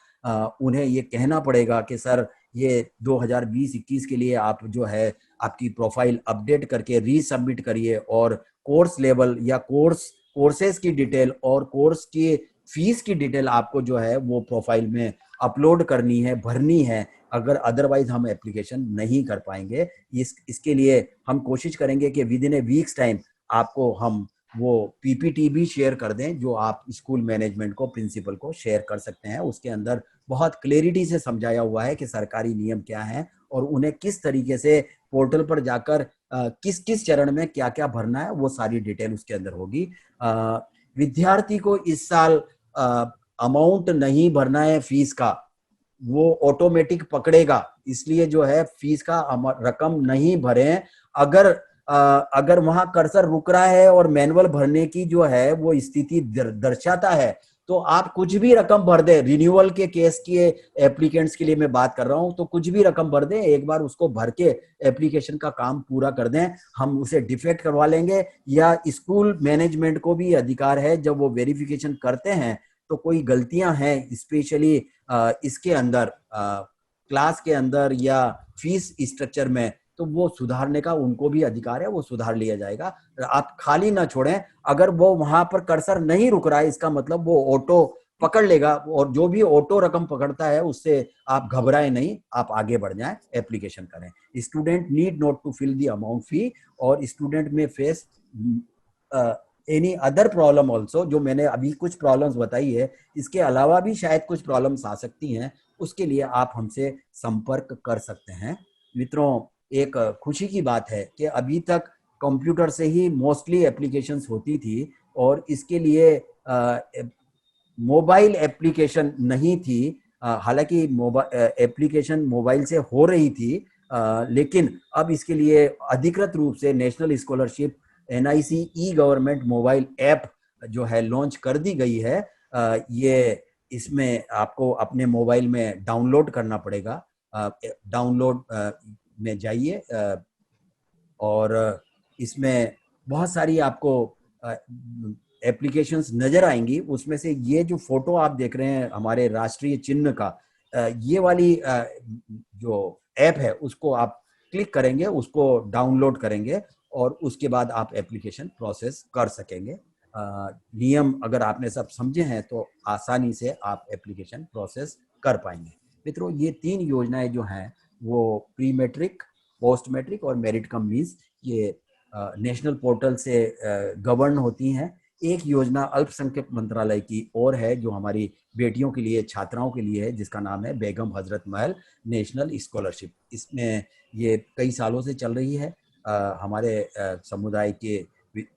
उन्हें ये कहना पड़ेगा कि सर ये 2020-21 के लिए आप जो है आपकी प्रोफाइल अपडेट करके रीसबमिट करिए, और कोर्स लेवल या कोर्सेज की डिटेल और कोर्स की फीस की डिटेल आपको जो है वो प्रोफाइल में अपलोड करनी है, भरनी है, अगर अदरवाइज हम एप्लीकेशन नहीं कर पाएंगे। इसके लिए हम कोशिश करेंगे कि with in A weeks time आपको हम वो पीपीटी भी शेयर कर दें, जो आप स्कूल मैनेजमेंट को, प्रिंसिपल को शेयर कर सकते हैं। उसके अंदर बहुत क्लैरिटी से समझाया हुआ है कि सरकारी नियम क्या है और उन्हें किस तरीके से पोर्टल पर जाकर किस किस चरण में क्या क्या भरना है, वो सारी डिटेल उसके अंदर होगी। विद्यार्थी को इस साल अमाउंट नहीं भरना है फीस का, वो ऑटोमेटिक पकड़ेगा, इसलिए जो है फीस का रकम नहीं भरें। अगर वहां कर्सर रुक रहा है और मैनुअल भरने की जो है वो स्थिति दर्शाता है, तो आप कुछ भी रकम भर दें। रिन्यूअल के केस के एप्लीकेंट्स के लिए मैं बात कर रहा हूं, तो कुछ भी रकम भर दें, एक बार उसको भर के एप्लीकेशन का काम पूरा कर दें, हम उसे डिफेक्ट करवा लेंगे। या स्कूल मैनेजमेंट को भी अधिकार है, जब वो वेरिफिकेशन करते हैं तो कोई गलतियां हैं स्पेशली इसके अंदर क्लास के अंदर या फीस स्ट्रक्चर में, तो वो सुधारने का उनको भी अधिकार है, वो सुधार लिया जाएगा। आप खाली ना छोड़ें, अगर वो वहां पर कर्सर नहीं रुक रहा है इसका मतलब वो ऑटो पकड़ लेगा, और जो भी ऑटो रकम पकड़ता है उससे आप घबराएं नहीं, आप आगे बढ़ जाएं, एप्लीकेशन करें। Student need not to fill the amount fee, और student may face any other problem also, जो मैंने अभी कुछ प्रॉब्लम्स बताई है, इसके अलावा भी शायद कुछ प्रॉब्लम्स आ सकती हैं, उसके लिए आप हमसे संपर्क कर सकते हैं। मित्रों, एक खुशी की बात है कि अभी तक कंप्यूटर से ही मोस्टली एप्लीकेशंस होती थी, और इसके लिए मोबाइल एप्लीकेशन नहीं थी। हालांकि एप्लीकेशन मोबाइल से हो रही थी, लेकिन अब इसके लिए अधिकृत रूप से नेशनल स्कॉलरशिप NIC ई गवर्नमेंट मोबाइल ऐप जो है लॉन्च कर दी गई है। ये इसमें आपको अपने मोबाइल में डाउनलोड करना पड़ेगा। डाउनलोड में जाइए, और इसमें बहुत सारी आपको एप्लीकेशंस नजर आएंगी। उसमें से ये जो फोटो आप देख रहे हैं हमारे राष्ट्रीय चिन्ह का, ये वाली जो ऐप है उसको आप क्लिक करेंगे, उसको डाउनलोड करेंगे, और उसके बाद आप एप्लीकेशन प्रोसेस कर सकेंगे। नियम अगर आपने सब समझे हैं तो आसानी से आप एप्लीकेशन प्रोसेस कर पाएंगे। मित्रों, ये 3 योजनाएं जो हैं वो प्री मैट्रिक, पोस्ट मैट्रिक और मेरिट कम मींस, ये नेशनल पोर्टल से गवर्न होती हैं। एक योजना अल्पसंख्यक मंत्रालय की और है, जो हमारी बेटियों के लिए, छात्राओं के लिए है, जिसका नाम है बेगम हजरत महल नेशनल स्कॉलरशिप। इसमें ये कई सालों से चल रही है। हमारे समुदाय के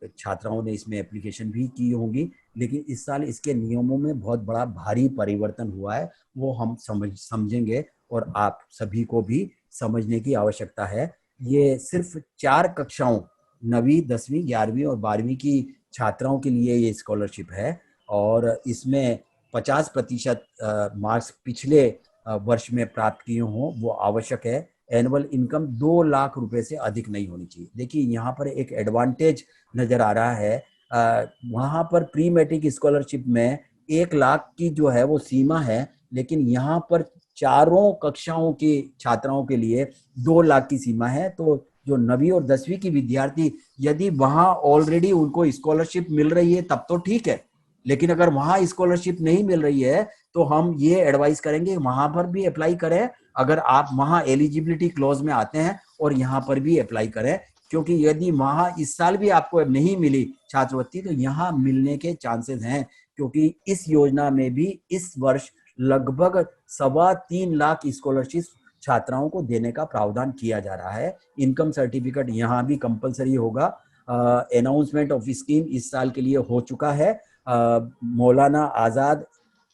छात्राओं ने इसमें एप्लीकेशन भी की होंगी, लेकिन इस साल इसके नियमों में बहुत बड़ा भारी परिवर्तन हुआ है, वो हम समझेंगे, और आप सभी को भी समझने की आवश्यकता है। ये सिर्फ 4 कक्षाओं 9वीं, 10वीं, 11वीं और 12वीं की छात्राओं के लिए ये स्कॉलरशिप है, और इसमें 50% मार्क्स पिछले वर्ष में प्राप्त किए हों वो आवश्यक है। एनुअल इनकम 2 लाख रुपए से अधिक नहीं होनी चाहिए। देखिए, यहाँ पर एक एडवांटेज नजर आ रहा है। वहाँ पर प्री मैट्रिक स्कॉलरशिप में 1 लाख की जो है वो सीमा है, लेकिन यहाँ पर चारों कक्षाओं की छात्राओं के लिए 2 लाख की सीमा है। तो जो 9वीं और 10वीं की विद्यार्थी, यदि वहां ऑलरेडी उनको स्कॉलरशिप मिल रही है तब तो ठीक है, लेकिन अगर वहां स्कॉलरशिप नहीं मिल रही है तो हम ये एडवाइस करेंगे वहां पर भी अप्लाई करें, अगर आप वहां एलिजिबिलिटी क्लॉज में आते हैं और यहाँ पर भी अप्लाई करें, क्योंकि यदि वहां इस साल भी आपको नहीं मिली छात्रवृत्ति तो यहाँ मिलने के चांसेस हैं, क्योंकि इस योजना में भी इस वर्ष लगभग 3.25 लाख स्कॉलरशिप छात्राओं को देने का प्रावधान किया जा रहा है। इनकम सर्टिफिकेट यहाँ भी कंपलसरी होगा। अनाउंसमेंट ऑफ स्कीम इस साल के लिए हो चुका है। मौलाना आजाद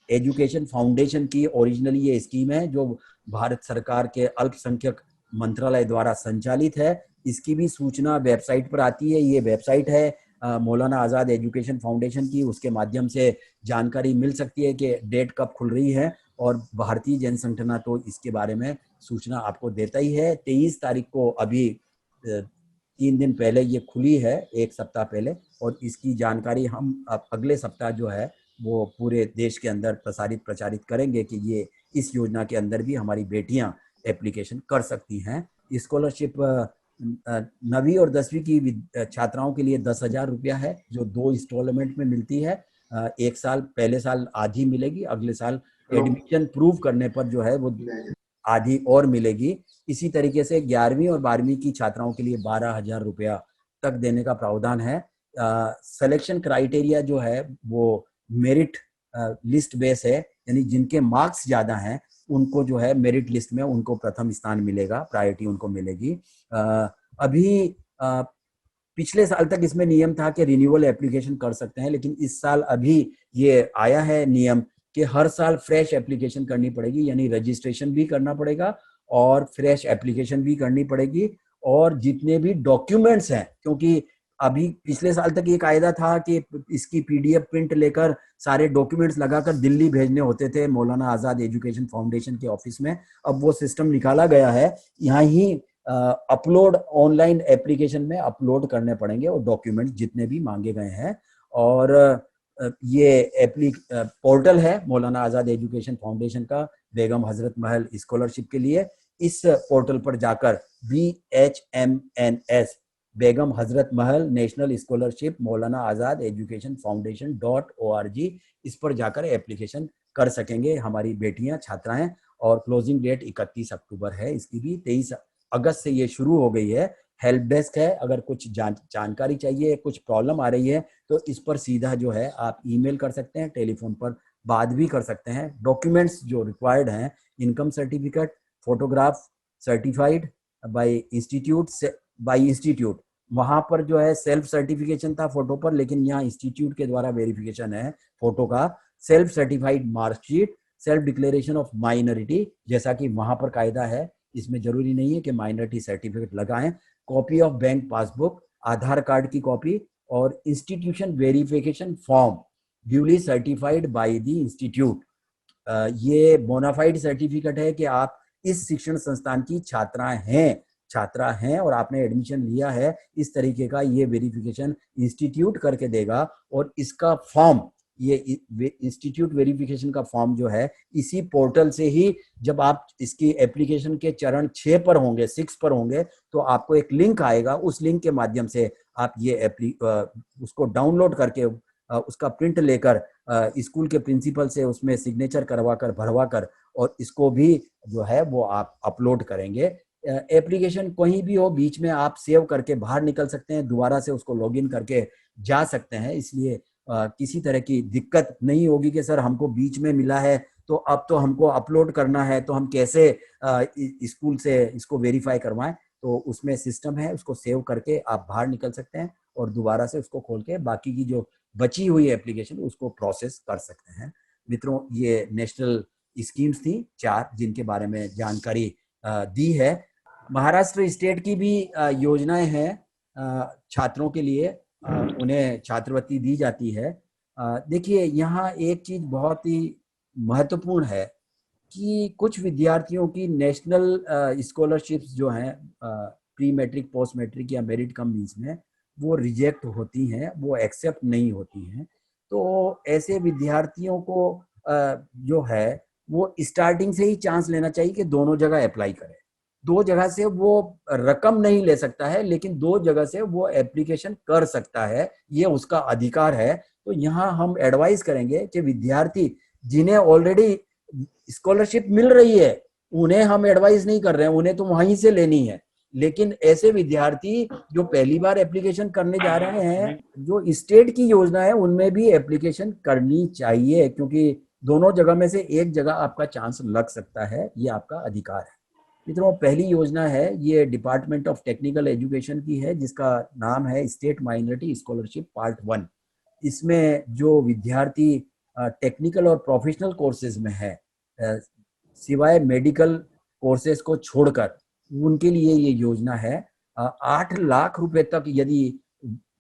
एजुकेशन फाउंडेशन की ओरिजिनली ये स्कीम है जो भारत सरकार के अल्पसंख्यक मंत्रालय द्वारा संचालित है। इसकी भी सूचना वेबसाइट पर आती है। ये वेबसाइट है मौलाना आजाद एजुकेशन फाउंडेशन की, उसके माध्यम से जानकारी मिल सकती है कि डेट कब खुल रही है, और भारतीय जनसंगठन तो इसके बारे में सूचना आपको देता ही है। 23 तारीख को अभी 3 दिन पहले ये खुली है, 1 सप्ताह पहले, और इसकी जानकारी हम अगले सप्ताह जो है वो पूरे देश के अंदर प्रचारित करेंगे कि ये इस योजना के अंदर भी हमारी बेटियां एप्लीकेशन कर सकती हैं। स्कॉलरशिप 9वीं और 10वीं की छात्राओं के लिए 10,000 रुपया है, जो 2 इंस्टॉलमेंट में मिलती है। एक साल, पहले साल आधी मिलेगी, अगले साल एडमिशन प्रूव करने पर जो है वो आधी और मिलेगी। इसी तरीके से 11वीं और 12वीं की छात्राओं के लिए 12,000 रुपया तक देने का प्रावधान है। सिलेक्शन क्राइटेरिया जो है वो मेरिट लिस्ट बेस है, यानी जिनके मार्क्स ज्यादा हैं उनको जो है मेरिट लिस्ट में उनको प्रथम स्थान मिलेगा, प्रायोरिटी उनको मिलेगी। अभी पिछले साल तक इसमें नियम था कि रिन्यूअल एप्लीकेशन कर सकते हैं, लेकिन इस साल अभी ये आया है नियम कि हर साल फ्रेश एप्लीकेशन करनी पड़ेगी, यानी रजिस्ट्रेशन भी करना पड़ेगा और फ्रेश एप्लीकेशन भी करनी पड़ेगी। और जितने भी डॉक्यूमेंट्स हैं, क्योंकि अभी पिछले साल तक ये कायदा था कि इसकी पीडीएफ प्रिंट लेकर सारे डॉक्यूमेंट्स लगाकर दिल्ली भेजने होते थे मौलाना आजाद एजुकेशन फाउंडेशन के ऑफिस में। अब वो सिस्टम निकाला गया है, यहाँ ही अपलोड, ऑनलाइन एप्लीकेशन में अपलोड करने पड़ेंगे और डॉक्यूमेंट्स जितने भी मांगे गए हैं। और ये पोर्टल है मौलाना आजाद एजुकेशन फाउंडेशन का, बेगम हजरत महल स्कॉलरशिप के लिए। इस पोर्टल पर जाकर BHMNS बेगम हजरत महल national scholarship Maulana Azad education foundation .org, इस पर जाकर एप्लीकेशन कर सकेंगे हमारी बेटियां, छात्राएं। और क्लोजिंग डेट 31 अक्टूबर है इसकी भी। 23 अगस्त से ये शुरू हो गई है। हेल्प डेस्क है, अगर कुछ जानकारी चाहिए, कुछ प्रॉब्लम आ रही है तो इस पर सीधा जो है आप ईमेल कर सकते हैं, टेलीफोन पर बात भी कर सकते हैं। डॉक्यूमेंट्स जो रिक्वायर्ड हैं, income certificate, photograph certified by institute. वहां पर जो है सेल्फ सर्टिफिकेशन था फोटो पर, लेकिन यहाँ इंस्टीट्यूट के द्वारा वेरिफिकेशन है फोटो का। Self certified marksheet, self declaration of minority, जैसा कि वहां पर कायदा है, इसमें जरूरी नहीं है कि माइनॉरिटी सर्टिफिकेट लगाएं। Copy of bank passbook, Aadhaar card की कॉपी, और institution verification form duly certified by the institute. ये बोनाफाइड सर्टिफिकेट है कि आप इस शिक्षण संस्थान की छात्रा हैं और आपने एडमिशन लिया है। इस तरीके का ये वेरिफिकेशन इंस्टीट्यूट करके देगा। और इसका फॉर्म, ये इंस्टीट्यूट वेरिफिकेशन का फॉर्म जो है, इसी पोर्टल से ही जब आप इसकी एप्लीकेशन के चरण 6 पर होंगे, 6 पर होंगे, तो आपको एक लिंक आएगा। उस लिंक के माध्यम से आप ये उसको डाउनलोड करके उसका प्रिंट लेकर स्कूल के प्रिंसिपल से उसमें सिग्नेचर करवाकर, भरवाकर, और इसको भी जो है वो आप अपलोड करेंगे। एप्लीकेशन कहीं भी हो, बीच में आप सेव करके बाहर निकल सकते हैं, दोबारा से उसको लॉगिन करके जा सकते हैं। इसलिए किसी तरह की दिक्कत नहीं होगी कि सर हमको बीच में मिला है तो अब तो हमको अपलोड करना है, तो हम कैसे स्कूल से इसको वेरीफाई करवाएं। तो उसमें सिस्टम है, उसको सेव करके आप बाहर निकल सकते हैं और दोबारा से उसको खोल के बाकी की जो बची हुई एप्लीकेशन उसको प्रोसेस कर सकते हैं। मित्रों, ये नेशनल स्कीम्स थी 4 जिनके बारे में जानकारी दी है। महाराष्ट्र स्टेट की भी योजनाएं हैं छात्रों के लिए, उन्हें छात्रवृत्ति दी जाती है। देखिए, यहाँ एक चीज बहुत ही महत्वपूर्ण है कि कुछ विद्यार्थियों की नेशनल स्कॉलरशिप्स जो हैं प्री मैट्रिक, पोस्ट मैट्रिक या मेरिट कम मींस में, वो रिजेक्ट होती हैं, वो एक्सेप्ट नहीं होती हैं। तो ऐसे विद्यार्थियों को जो है वो स्टार्टिंग से ही चांस लेना चाहिए कि दोनों जगह अप्लाई करें। 2 जगह से वो रकम नहीं ले सकता है, लेकिन 2 जगह से वो एप्लीकेशन कर सकता है, ये उसका अधिकार है। तो यहाँ हम एडवाइस करेंगे कि विद्यार्थी जिन्हें ऑलरेडी स्कॉलरशिप मिल रही है, उन्हें हम एडवाइस नहीं कर रहे हैं, उन्हें तो वहीं से लेनी है। लेकिन ऐसे विद्यार्थी जो पहली बार एप्लीकेशन करने जा रहे हैं, जो स्टेट की योजना है उनमें भी एप्लीकेशन करनी चाहिए, क्योंकि दोनों जगह में से एक जगह आपका चांस लग सकता है, ये आपका अधिकार है। मित्रों, पहली योजना है ये डिपार्टमेंट ऑफ टेक्निकल एजुकेशन की है, जिसका नाम है स्टेट माइनॉरिटी स्कॉलरशिप पार्ट 1। इसमें जो विद्यार्थी टेक्निकल और प्रोफेशनल कोर्सेज में है, सिवाय मेडिकल कोर्सेज को छोड़कर, उनके लिए ये योजना है। 8 लाख रुपए तक यदि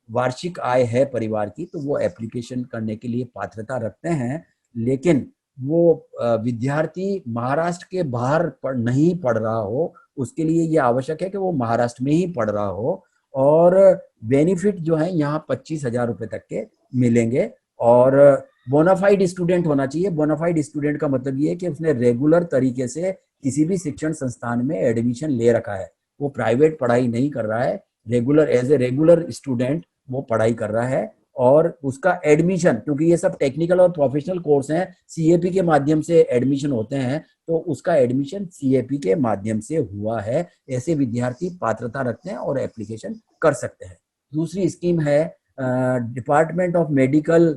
वार्षिक आय है परिवार की, तो वो एप्लीकेशन करने के लिए पात्रता रखते हैं। लेकिन वो विद्यार्थी महाराष्ट्र के बाहर नहीं पढ़ रहा हो, उसके लिए ये आवश्यक है कि वो महाराष्ट्र में ही पढ़ रहा हो। और बेनिफिट जो है यहाँ 25,000 रुपए तक के मिलेंगे। और बोनाफाइड स्टूडेंट होना चाहिए। बोनाफाइड स्टूडेंट का मतलब ये है कि उसने रेगुलर तरीके से किसी भी शिक्षण संस्थान में एडमिशन ले रखा है, वो प्राइवेट पढ़ाई नहीं कर रहा है, regular as a regular student वो पढ़ाई कर रहा है। और उसका एडमिशन, क्योंकि ये सब टेक्निकल और प्रोफेशनल कोर्स हैं, सीएपी के माध्यम से एडमिशन होते हैं, तो उसका एडमिशन सीएपी के माध्यम से हुआ है। ऐसे विद्यार्थी पात्रता रखते हैं और एप्लीकेशन कर सकते हैं। दूसरी स्कीम है department of medical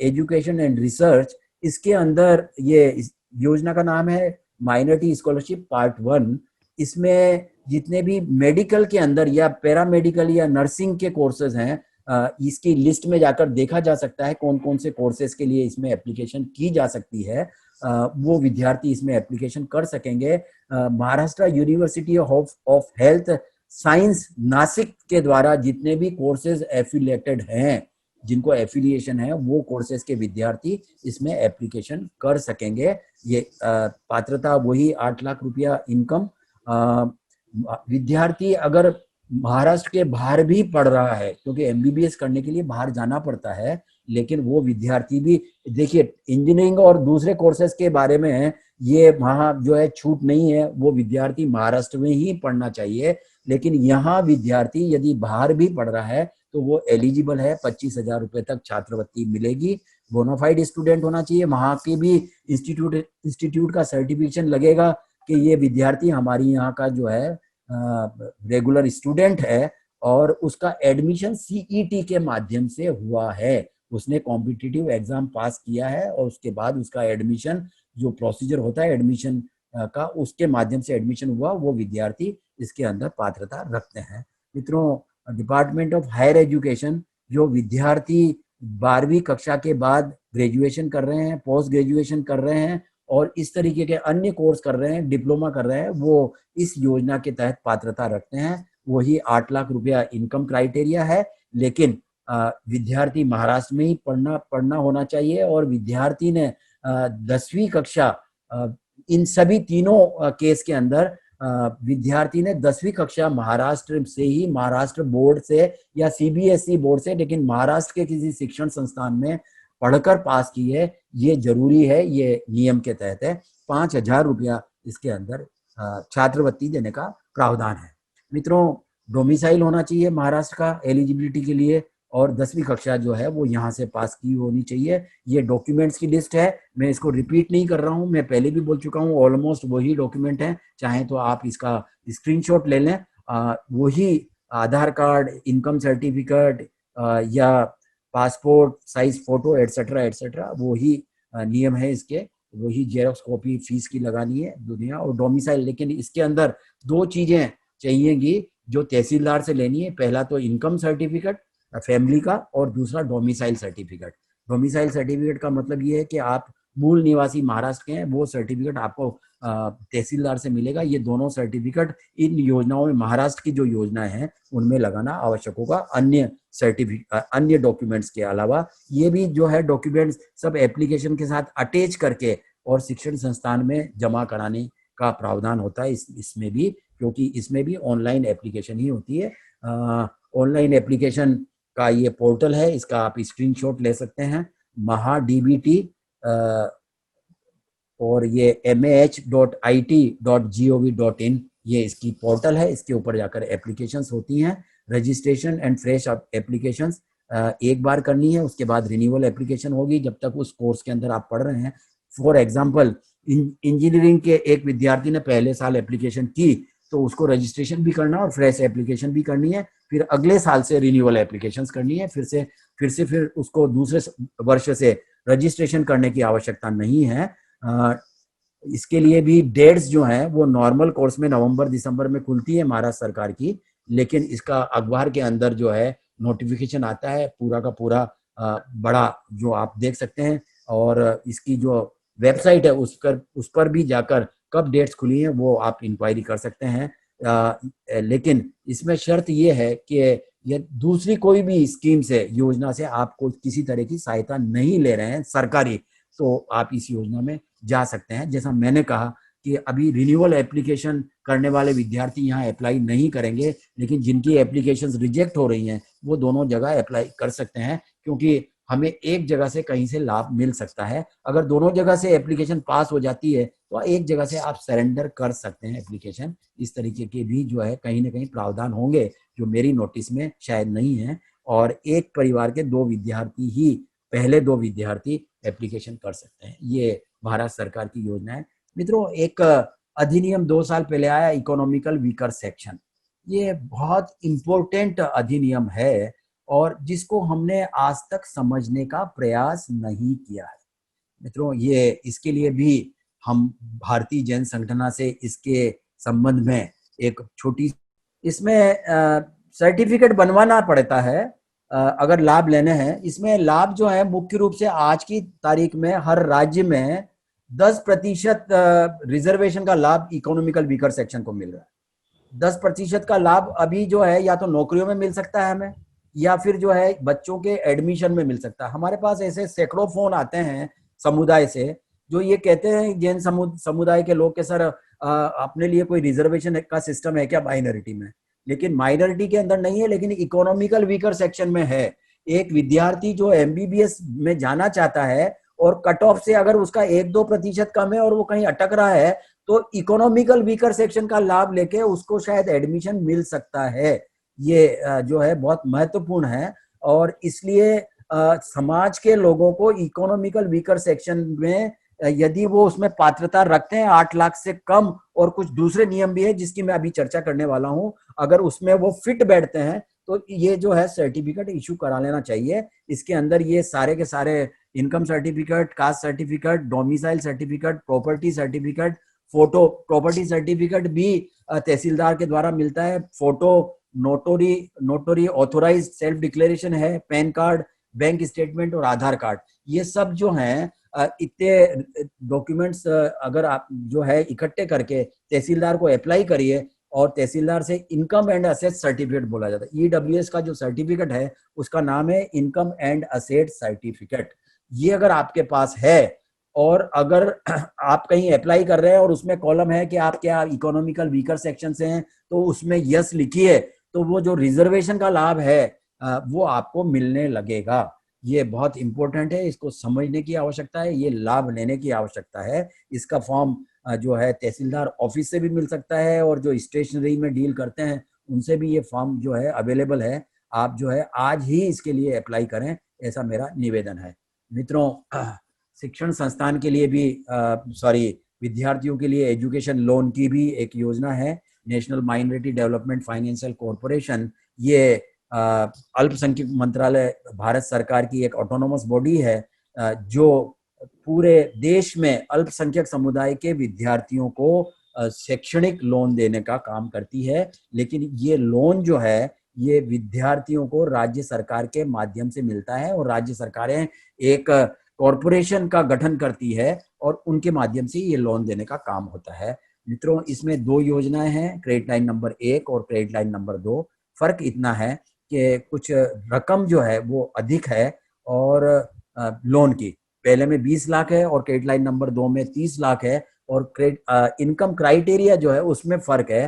education and research. इसके अंदर ये योजना का नाम है माइनॉरिटी स्कॉलरशिप पार्ट 1। इसमें जितने भी मेडिकल के अंदर या पैरामेडिकल या नर्सिंग के कोर्सेज हैं, इसकी लिस्ट में जाकर देखा जा सकता है कौन कौन से कोर्सेज के लिए इसमें एप्लीकेशन की जा सकती है। वो विद्यार्थी इसमें एप्लीकेशन कर सकेंगे। Maharashtra university of health science Nashik के द्वारा जितने भी कोर्सेज एफिलिएटेड हैं, जिनको एफिलिएशन है, वो कोर्सेज के विद्यार्थी इसमें एप्लीकेशन कर सकेंगे। ये पात्रता वही 8 लाख रुपया इनकम। विद्यार्थी अगर महाराष्ट्र के बाहर भी पढ़ रहा है, क्योंकि एमबीबीएस करने के लिए बाहर जाना पड़ता है, लेकिन वो विद्यार्थी भी, देखिए इंजीनियरिंग और दूसरे कोर्सेज के बारे में ये वहाँ जो है छूट नहीं है, वो विद्यार्थी महाराष्ट्र में ही पढ़ना चाहिए। लेकिन यहाँ विद्यार्थी यदि बाहर भी पढ़ रहा है तो वो एलिजिबल है, 25,000 रुपए तक छात्रवृत्ति मिलेगी। बोनाफाइड स्टूडेंट होना चाहिए, वहाँ के भी इंस्टीट्यूट का सर्टिफिकेशन लगेगा कि ये विद्यार्थी हमारी यहाँ का जो है रेगुलर स्टूडेंट है, और उसका एडमिशन सीईटी के माध्यम से हुआ है, उसने कॉम्पिटिटिव एग्जाम पास किया है, और उसके बाद उसका एडमिशन जो प्रोसीजर होता है एडमिशन का, उसके माध्यम से एडमिशन हुआ, वो विद्यार्थी इसके अंदर पात्रता रखते हैं। मित्रों, डिपार्टमेंट ऑफ हायर एजुकेशन, जो विद्यार्थी 12वीं कक्षा के बाद ग्रेजुएशन कर रहे हैं, पोस्ट ग्रेजुएशन कर रहे हैं और इस तरीके के अन्य कोर्स कर रहे हैं, डिप्लोमा कर रहे हैं, वो इस योजना के तहत पात्रता रखते हैं। वही 8 लाख रुपया इनकम क्राइटेरिया है। लेकिन विद्यार्थी महाराष्ट्र में ही पढ़ना होना चाहिए, और विद्यार्थी ने 10वीं कक्षा, इन सभी तीनों केस के अंदर विद्यार्थी ने 10वीं कक्षा महाराष्ट्र से ही, महाराष्ट्र बोर्ड से या सीबीएसई बोर्ड से, लेकिन महाराष्ट्र के किसी शिक्षण संस्थान में पढ़कर पास की है, ये जरूरी है, ये नियम के तहत है। 5,000 रुपया इसके अंदर छात्रवृत्ति देने का प्रावधान है। मित्रों, डोमिसाइल होना चाहिए महाराष्ट्र का एलिजिबिलिटी के लिए, और 10वीं कक्षा जो है वो यहाँ से पास की होनी चाहिए। ये डॉक्यूमेंट्स की लिस्ट है, मैं इसको रिपीट नहीं कर रहा हूँ, मैं पहले भी बोल चुका हूँ, ऑलमोस्ट वही डॉक्यूमेंट है। चाहे तो आप इसका स्क्रीनशॉट ले लें, वही आधार कार्ड, इनकम सर्टिफिकेट या passport size photo etcetera etcetera, वही नियम है इसके, वही जेरोक्स कॉपी फीस की लगानी है दुनिया, और डोमिसाइल। लेकिन इसके अंदर 2 चीजें चाहिएगी जो तहसीलदार से लेनी है। पहला तो इनकम सर्टिफिकेट फैमिली का, और दूसरा डोमिसाइल सर्टिफिकेट। डोमिसाइल सर्टिफिकेट का मतलब ये है कि आप मूल निवासी महाराष्ट्र के हैं, वो सर्टिफिकेट आपको तहसीलदार से मिलेगा। ये दोनों सर्टिफिकेट इन योजनाओं में, महाराष्ट्र की जो योजनाएं हैं उनमें लगाना आवश्यक होगा, अन्य डॉक्यूमेंट्स के अलावा। ये भी जो है डॉक्यूमेंट्स सब एप्लीकेशन के साथ अटैच करके और शिक्षण संस्थान में जमा कराने का प्रावधान होता है इसमें भी, क्योंकि इसमें भी ऑनलाइन एप्लीकेशन ही होती है। ऑनलाइन एप्लीकेशन का ये पोर्टल है, इसका आप स्क्रीनशॉट ले सकते हैं, महाडीबीटी, और ये mah.it.gov.in, ये इसकी पोर्टल है। इसके ऊपर जाकर एप्लीकेशंस होती हैं। रजिस्ट्रेशन एंड फ्रेश एप्लीकेशंस एक बार करनी है, उसके बाद रिन्यूअल एप्लीकेशन होगी जब तक उस कोर्स के अंदर आप पढ़ रहे हैं। फॉर एग्जांपल, इंजीनियरिंग के एक विद्यार्थी ने पहले साल एप्लीकेशन की तो उसको रजिस्ट्रेशन भी करना और फ्रेश एप्लीकेशन भी करनी है, फिर अगले साल से रिन्यूअल एप्लीकेशन करनी है, फिर उसको दूसरे वर्ष से रजिस्ट्रेशन करने की आवश्यकता नहीं है। इसके लिए भी डेट्स जो हैं वो नॉर्मल कोर्स में नवंबर दिसंबर में खुलती है महाराष्ट्र सरकार की, लेकिन इसका अखबार के अंदर जो है नोटिफिकेशन आता है पूरा का पूरा बड़ा, जो आप देख सकते हैं। और इसकी जो वेबसाइट है उस पर भी जाकर कब डेट्स खुली हैं वो आप इंक्वायरी कर सकते हैं। लेकिन इसमें शर्त ये है कि ये दूसरी कोई भी स्कीम से, योजना से आपको किसी तरह की सहायता नहीं ले रहे हैं सरकारी, तो आप इस योजना में जा सकते हैं। जैसा मैंने कहा कि अभी रिन्यूअल एप्लीकेशन करने वाले विद्यार्थी यहाँ अप्लाई नहीं करेंगे, लेकिन जिनकी एप्लीकेशंस रिजेक्ट हो रही हैं वो दोनों जगह अप्लाई कर सकते हैं, क्योंकि हमें एक जगह से कहीं से लाभ मिल सकता है। अगर दोनों जगह से एप्लीकेशन पास हो जाती है तो एक जगह से आप सरेंडर कर सकते हैं एप्लीकेशन। इस तरीके के भी जो है कहीं ना कहीं प्रावधान होंगे जो मेरी नोटिस में शायद नहीं है, और एक परिवार के 2 विद्यार्थी ही, पहले 2 विद्यार्थी एप्लीकेशन कर सकते हैं। ये भारत सरकार की योजना है। मित्रों, एक अधिनियम 2 साल पहले आया, इकोनॉमिकल वीकर सेक्शन। ये बहुत इंपॉर्टेंट अधिनियम है और जिसको हमने आज तक समझने का प्रयास नहीं किया है। मित्रों, ये इसके लिए भी हम भारतीय जैन संगठन से इसके संबंध में एक छोटी, इसमें सर्टिफिकेट बनवाना पड़ता है अगर लाभ लेने हैं। इसमें लाभ जो है मुख्य रूप से आज की तारीख में हर राज्य में 10% रिजर्वेशन का लाभ इकोनॉमिकल वीकर सेक्शन को मिल रहा है। 10% का लाभ अभी जो है या तो नौकरियों में मिल सकता है हमें, या फिर जो है बच्चों के एडमिशन में मिल सकता है। हमारे पास ऐसे सैकड़ों फोन आते हैं समुदाय से जो ये कहते हैं, जैन समुदाय के लोग के सर अपने लिए कोई रिजर्वेशन का सिस्टम है क्या माइनॉरिटी में? लेकिन माइनॉरिटी के अंदर नहीं है, लेकिन इकोनॉमिकल वीकर सेक्शन में है। एक विद्यार्थी जो एमबीबीएस में जाना चाहता है और कट ऑफ से अगर उसका 1-2% कम है और वो कहीं अटक रहा है तो इकोनॉमिकल वीकर सेक्शन का लाभ लेके उसको शायद एडमिशन मिल सकता है। ये जो है बहुत महत्वपूर्ण है, और इसलिए समाज के लोगों को इकोनॉमिकल वीकर सेक्शन में यदि वो उसमें पात्रता रखते हैं 8 लाख से कम, और कुछ दूसरे नियम भी है जिसकी मैं अभी चर्चा करने वाला हूं, अगर उसमें वो फिट बैठते हैं तो ये जो है सर्टिफिकेट इशू करा लेना चाहिए। इसके अंदर ये सारे के सारे income certificate, caste certificate, domicile certificate, property certificate, photo, property certificate भी तहसीलदार के द्वारा मिलता है, photo, notary authorise self declaration है, पैन कार्ड, बैंक स्टेटमेंट और आधार कार्ड, ये सब जो हैं इतने डॉक्यूमेंट्स अगर आप जो है इकट्ठे करके तहसीलदार को अप्लाई करिए, और तहसीलदार से इनकम एंड असेट सर्टिफिकेट बोला जाता है। ईडब्ल्यूएस का जो सर्टिफिकेट है उसका नाम है इनकम एंड असेट सर्टिफिकेट। ये अगर आपके पास है और अगर आप कहीं अप्लाई कर रहे हैं और उसमें कॉलम है कि आप क्या इकोनॉमिकल वीकर सेक्शन से हैं तो उसमें यस लिखिए, तो वो जो रिजर्वेशन का लाभ है वो आपको मिलने लगेगा। ये बहुत इंपॉर्टेंट है, इसको समझने की आवश्यकता है, ये लाभ लेने की आवश्यकता है। इसका फॉर्म जो है तहसीलदार ऑफिस से भी मिल सकता है, और जो स्टेशनरी में डील करते हैं उनसे भी ये फॉर्म जो है अवेलेबल है। आप जो है आज ही इसके लिए अप्लाई करें, ऐसा मेरा निवेदन है। मित्रों, शिक्षण संस्थान के लिए भी विद्यार्थियों के लिए एजुकेशन लोन की भी एक योजना है, national minority development financial corporation. ये अल्पसंख्यक मंत्रालय भारत सरकार की एक ऑटोनोमस बॉडी है जो पूरे देश में अल्पसंख्यक समुदाय के विद्यार्थियों को शैक्षणिक लोन देने का काम करती है। लेकिन ये लोन जो है ये विद्यार्थियों को राज्य सरकार के माध्यम से मिलता है, और राज्य सरकारें एक कॉरपोरेशन का गठन करती है और उनके माध्यम से ये लोन देने का काम होता है। मित्रों, इसमें 2 योजनाएं हैं, क्रेडिट लाइन नंबर 1 और क्रेडिट लाइन नंबर 2। फर्क इतना है कि कुछ रकम जो है वो अधिक है, और लोन की पहले में 20 लाख है और क्रेडिट लाइन नंबर 2 में 30 लाख है, और इनकम क्राइटेरिया जो है उसमें फर्क है।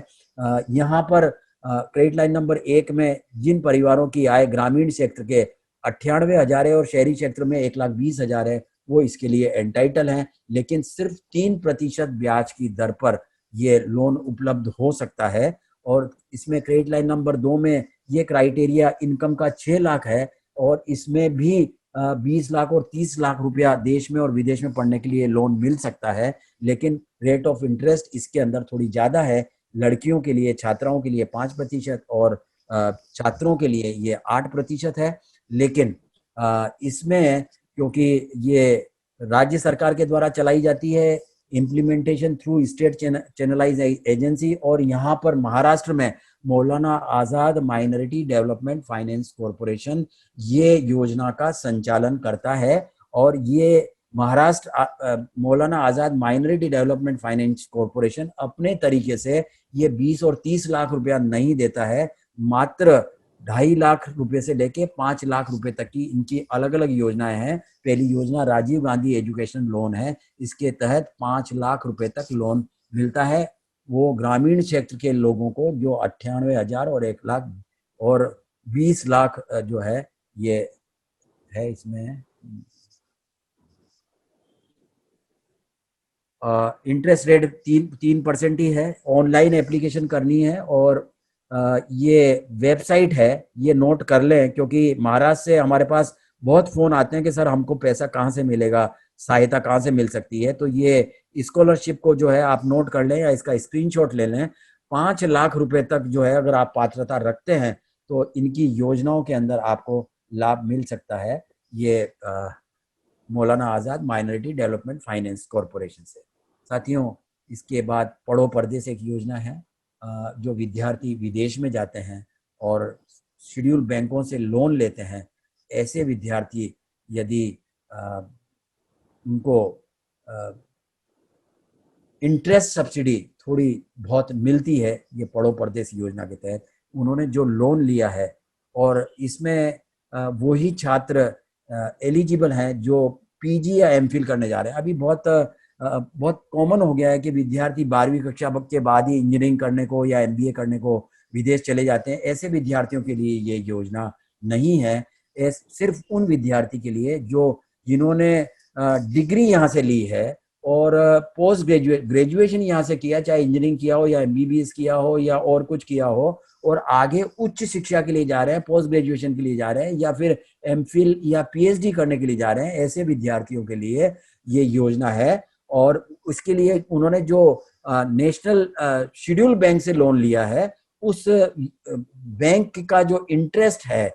यहाँ पर क्रेडिट लाइन नंबर 1 में जिन परिवारों की आय ग्रामीण क्षेत्र के 98,000 है और शहरी क्षेत्र में 1,20,000 है, वो इसके लिए एंटाइटल हैं, लेकिन सिर्फ 3% ब्याज की दर पर ये लोन उपलब्ध हो सकता है। और इसमें क्रेडिट लाइन नंबर 2 में ये क्राइटेरिया इनकम का 6 लाख है, और इसमें भी 20 लाख और 30 लाख रुपया देश में और विदेश में पढ़ने के लिए लोन मिल सकता है। लेकिन रेट ऑफ इंटरेस्ट इसके अंदर थोड़ी ज़्यादा है। लड़कियों के लिए, छात्राओं के लिए 5% और छात्रों के लिए ये 8% है। लेकिन इसमें क्योंकि ये राज्य सरकार के द्वारा चलाई जाती है, implementation through state channelize agency, और यहाँ पर महाराष्ट्र में Maulana Azad minority development finance corporation ये योजना का संचालन करता है। और ये महाराष्ट्र मौलाना Azad minority development finance corporation अपने तरीके से ये 20 और 30 लाख रुपया नहीं देता है, मात्र 2.5 लाख रुपए से लेके 5 लाख रुपए तक की इनकी अलग अलग योजनाएं हैं। पहली योजना राजीव गांधी एजुकेशन लोन है, इसके तहत 5 लाख रुपए तक लोन मिलता है वो ग्रामीण क्षेत्र के लोगों को, जो 98,000 और 1 लाख और 20 लाख जो है ये है। इसमें इंटरेस्ट रेट 3% ही है। ऑनलाइन एप्लीकेशन करनी है, और ये वेबसाइट है, ये नोट कर लें, क्योंकि महाराष्ट्र से हमारे पास बहुत फोन आते हैं कि सर हमको पैसा कहाँ से मिलेगा, सहायता कहाँ से मिल सकती है। तो ये स्कॉलरशिप को जो है आप नोट कर लें या इसका स्क्रीनशॉट ले लें। 5 लाख रुपए तक जो है अगर आप पात्रता रखते हैं तो इनकी योजनाओं के अंदर आपको लाभ मिल सकता है, ये मौलाना Azad minority development finance corporation से। साथियों, इसके बाद पढ़ो परदेस एक योजना है, जो विद्यार्थी विदेश में जाते हैं और शेड्यूल बैंकों से लोन लेते हैं, ऐसे विद्यार्थी यदि उनको इंटरेस्ट सब्सिडी थोड़ी बहुत मिलती है, ये पढ़ो परदेस योजना के तहत उन्होंने जो लोन लिया है, और इसमें वही छात्र एलिजिबल हैं जो पीजी या एमफिल करने जा रहे हैं। अभी बहुत कॉमन हो गया है कि विद्यार्थी 12वीं कक्षा के बाद ही इंजीनियरिंग करने को या एमबीए करने को विदेश चले जाते हैं। ऐसे विद्यार्थियों के लिए ये योजना नहीं है, सिर्फ उन विद्यार्थी के लिए जिन्होंने डिग्री यहाँ से ली है और पोस्ट ग्रेजुएशन यहाँ से किया, चाहे इंजीनियरिंग किया हो या एमबीबीएस किया हो या और कुछ किया हो, और आगे उच्च शिक्षा के लिए जा रहे हैं, पोस्ट ग्रेजुएशन के लिए जा रहे हैं या फिर एमफिल या पीएचडी करने के लिए जा रहे हैं। ऐसे विद्यार्थियों के लिए ये योजना है, और उसके लिए उन्होंने जो नेशनल शेड्यूल बैंक से लोन लिया है, उस बैंक का जो इंटरेस्ट है,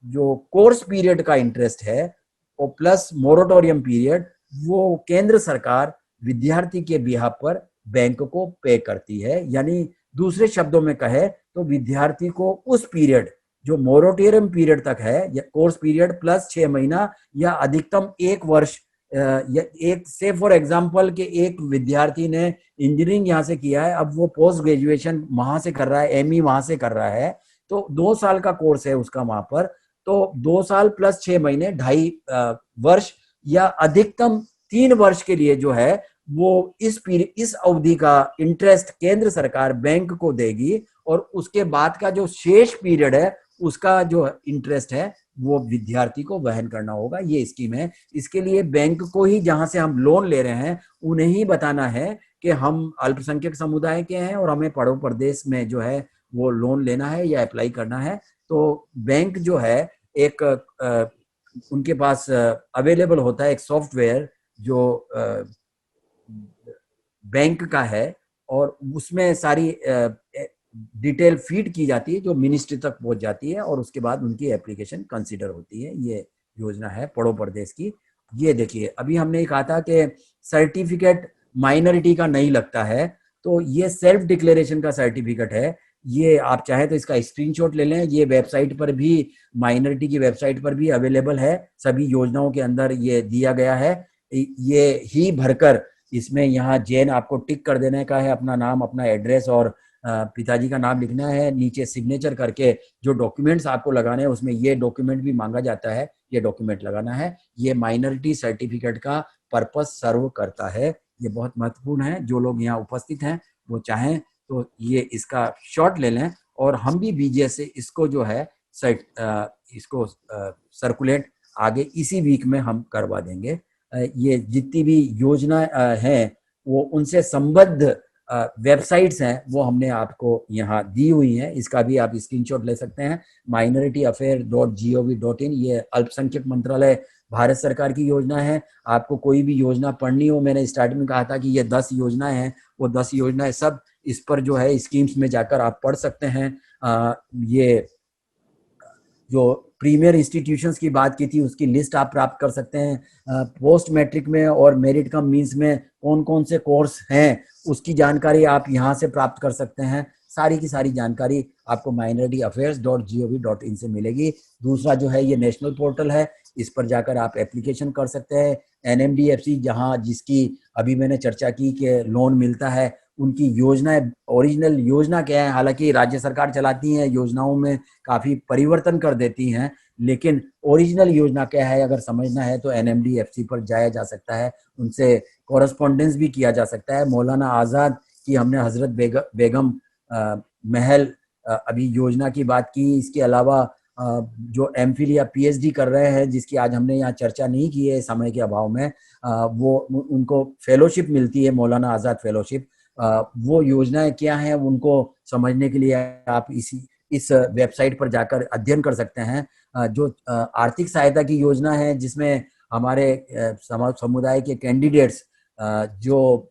जो कोर्स पीरियड का इंटरेस्ट है और प्लस मोरेटोरियम पीरियड, वो केंद्र सरकार विद्यार्थी के बिहाफ पर बैंक को पे करती है। यानी दूसरे शब्दों में कहे तो विद्यार्थी को उस पीरियड जो मोरेटोरियम पीरियड तक है, या कोर्स पीरियड प्लस 6 महीना या अधिकतम 1 वर्ष, एक से फॉर एग्जांपल के एक विद्यार्थी ने इंजीनियरिंग यहाँ से किया है, अब वो पोस्ट ग्रेजुएशन वहां से कर रहा है, एमई वहां से कर रहा है, तो 2 साल का कोर्स है उसका वहां पर, तो 2 साल प्लस 6 महीने 2.5 वर्ष या अधिकतम 3 वर्ष के लिए जो है वो इस अवधि का इंटरेस्ट केंद्र सरकार बैंक को देगी, और उसके बाद का जो शेष पीरियड है उसका जो इंटरेस्ट है वो विद्यार्थी को वहन करना होगा। ये स्कीम है। इसके लिए बैंक को ही, जहां से हम लोन ले रहे हैं, उन्हें ही बताना है कि हम अल्पसंख्यक समुदाय के हैं और हमें पढ़ो परदेश में जो है वो लोन लेना है या अप्लाई करना है। तो बैंक जो है एक उनके पास अवेलेबल होता है एक सॉफ्टवेयर जो बैंक का है, और उसमें सारी डिटेल फीड की जाती है जो मिनिस्ट्री तक पहुंच जाती है, और उसके बाद उनकी एप्लीकेशन कंसीडर होती है। ये योजना है पढ़ो परदेश की। ये देखिए, अभी हमने कहा था कि सर्टिफिकेट माइनॉरिटी का नहीं लगता है, तो ये सेल्फ डिक्लेरेशन का सर्टिफिकेट है। ये आप चाहे तो इसका स्क्रीनशॉट ले लें, ये वेबसाइट पर भी, माइनॉरिटी की वेबसाइट पर भी अवेलेबल है, सभी योजनाओं के अंदर ये दिया गया है। ये ही भरकर इसमें यहाँ जैन आपको टिक कर देने का है, अपना नाम, अपना एड्रेस और पिताजी का नाम लिखना है, नीचे सिग्नेचर करके जो डॉक्यूमेंट्स आपको लगाने हैं उसमें ये डॉक्यूमेंट भी मांगा जाता है, ये डॉक्यूमेंट लगाना है। ये माइनॉरिटी सर्टिफिकेट का पर्पस सर्व करता है। ये बहुत महत्वपूर्ण है। जो लोग यहाँ उपस्थित हैं वो चाहें तो ये इसका शॉट ले लें, और हम भी बीजीएस से इसको जो है इसको सर्कुलेट आगे इसी वीक में हम करवा देंगे। ये जितनी भी योजना हैं वो उनसे संबद्ध वेबसाइट्स हैं वो हमने आपको यहाँ दी हुई हैं, इसका भी आप स्क्रीनशॉट ले सकते हैं। minority affair.gov.in, ये अल्पसंख्यक मंत्रालय भारत सरकार की योजना है। आपको कोई भी योजना पढ़नी हो, मैंने स्टार्टिंग में कहा था कि ये 10 योजनाएं हैं, वो 10 योजनाएं सब इस पर जो है स्कीम्स में जाकर आप पढ़ सकते हैं। ये जो प्रीमियर इंस्टीट्यूशंस की बात की थी उसकी लिस्ट आप प्राप्त कर सकते हैं। पोस्ट मैट्रिक में और मेरिट कम मींस में कौन कौन से कोर्स हैं उसकी जानकारी आप यहाँ से प्राप्त कर सकते हैं। सारी की सारी जानकारी आपको minorityAffairs.gov.in से मिलेगी। दूसरा जो है ये नेशनल पोर्टल है, इस पर जाकर आप एप्लीकेशन कर सकते हैं। NMDFC जहाँ जिसकी अभी मैंने चर्चा की कि लोन मिलता है, उनकी योजनाएं, ओरिजिनल योजना क्या है, हालांकि राज्य सरकार चलाती है, योजनाओं में काफ़ी परिवर्तन कर देती हैं, लेकिन ओरिजिनल योजना क्या है अगर समझना है तो NMDFC पर जाया जा सकता है, उनसे कॉरेस्पॉन्डेंस भी किया जा सकता है। मौलाना आज़ाद की हमने हज़रत बेगम महल अभी योजना की बात की। इसके अलावा जो MPhil या PhD कर रहे हैं, जिसकी आज हमने यहाँ चर्चा नहीं की है समय के अभाव में, वो उनको फेलोशिप मिलती है, मौलाना आज़ाद फेलोशिप। वो योजनाएं क्या हैं उनको समझने के लिए आप इस वेबसाइट पर जाकर अध्ययन कर सकते हैं। जो आर्थिक सहायता की योजना है जिसमें हमारे समुदाय के कैंडिडेट्स जो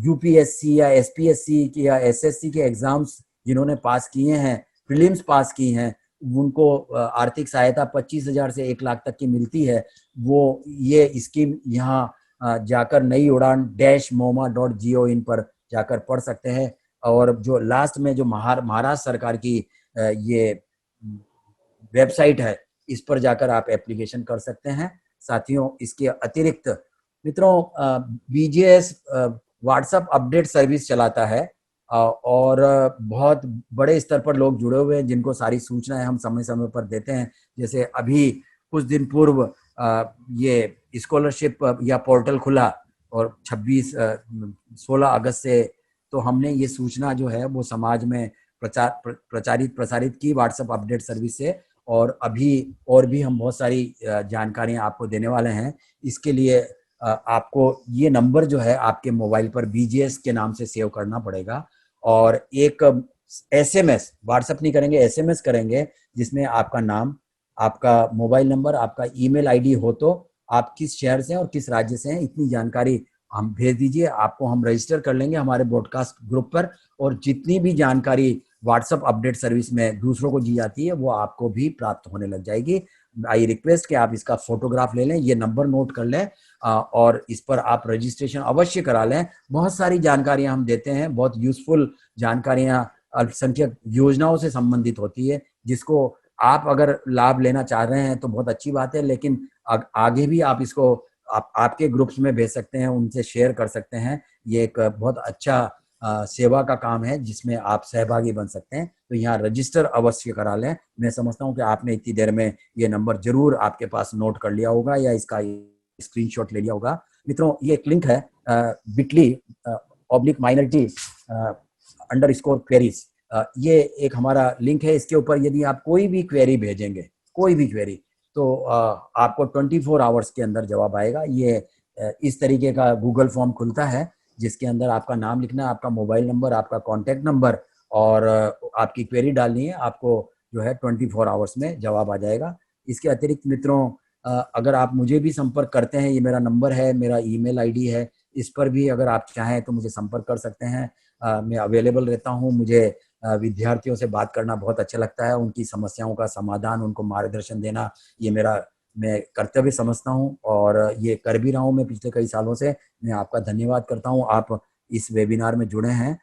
UPSC या SPSC की या SSC के एग्जाम्स जिन्होंने पास किए हैं, प्रीलिम्स पास की हैं, उनको आर्थिक सहायता 25,000 से 1 लाख तक की मिलती है। वो ये स्कीम यहाँ जाकर नई उड़ान -moma.gov.in पर जाकर पढ़ सकते हैं। और जो लास्ट में जो महाराष्ट्र सरकार की ये वेबसाइट है, इस पर जाकर आप एप्लीकेशन कर सकते हैं। साथियों, इसके अतिरिक्त मित्रों BGS व्हाट्सएप अपडेट सर्विस चलाता है और बहुत बड़े स्तर पर लोग जुड़े हुए हैं जिनको सारी सूचनाएं हम समय समय पर देते हैं। जैसे अभी कुछ दिन पूर्व ये स्कॉलरशिप या पोर्टल खुला और 16 अगस्त से तो हमने ये सूचना जो है वो समाज में प्रसारित की व्हाट्सएप अपडेट सर्विस से। और अभी और भी हम बहुत सारी जानकारियां आपको देने वाले हैं। इसके लिए आपको ये नंबर जो है आपके मोबाइल पर BGS के नाम से सेव करना पड़ेगा और एक SMS, व्हाट्सएप नहीं करेंगे, SMS करेंगे जिसमें आपका नाम, आपका मोबाइल नंबर, आपका ईमेल आईडी हो तो आप किस शहर से हैं और किस राज्य से हैं इतनी जानकारी हम भेज दीजिए। आपको हम रजिस्टर कर लेंगे हमारे ब्रॉडकास्ट ग्रुप पर और जितनी भी जानकारी व्हाट्सएप अपडेट सर्विस में दूसरों को दी जाती है वो आपको भी प्राप्त होने लग जाएगी। आई रिक्वेस्ट कि आप इसका फोटोग्राफ ले लें, ये नंबर नोट कर लें और इस पर आप रजिस्ट्रेशन अवश्य करा लें। बहुत सारी जानकारियां हम देते हैं, बहुत यूजफुल जानकारियां अल्पसंख्यक योजनाओं से संबंधित होती है, जिसको आप अगर लाभ लेना चाह रहे हैं तो बहुत अच्छी बात है, लेकिन आगे भी आप इसको आपके ग्रुप्स में भेज सकते हैं, उनसे शेयर कर सकते हैं। ये एक बहुत अच्छा सेवा का काम है जिसमें आप सहभागी बन सकते हैं। तो यहाँ रजिस्टर अवश्य करा लें। मैं समझता हूँ कि आपने इतनी देर में ये नंबर जरूर आपके पास नोट कर लिया होगा या इसका स्क्रीनशॉट ले लिया होगा। मित्रों, ये एक लिंक है bit.ly/queries। ये एक हमारा लिंक है। इसके ऊपर यदि आप कोई भी क्वेरी भेजेंगे, कोई भी क्वेरी, तो आपको 24 आवर्स के अंदर जवाब आएगा। ये इस तरीके का गूगल फॉर्म खुलता है जिसके अंदर आपका नाम लिखना है, आपका मोबाइल नंबर, आपका कॉन्टैक्ट नंबर और आपकी क्वेरी डालनी है। आपको जो है 24 आवर्स में जवाब आ जाएगा। इसके अतिरिक्त मित्रों, अगर आप मुझे भी संपर्क करते हैं, ये मेरा नंबर है, मेरा ईमेल आईडी है, इस पर भी अगर आप चाहें तो मुझे संपर्क कर सकते हैं। मैं अवेलेबल रहता हूँ। मुझे विद्यार्थियों से बात करना बहुत अच्छा लगता है, उनकी समस्याओं का समाधान, उनको मार्गदर्शन देना, ये मैं कर्तव्य समझता हूँ और ये कर भी रहा हूँ मैं पिछले कई सालों से। मैं आपका धन्यवाद करता हूँ, आप इस वेबिनार में जुड़े हैं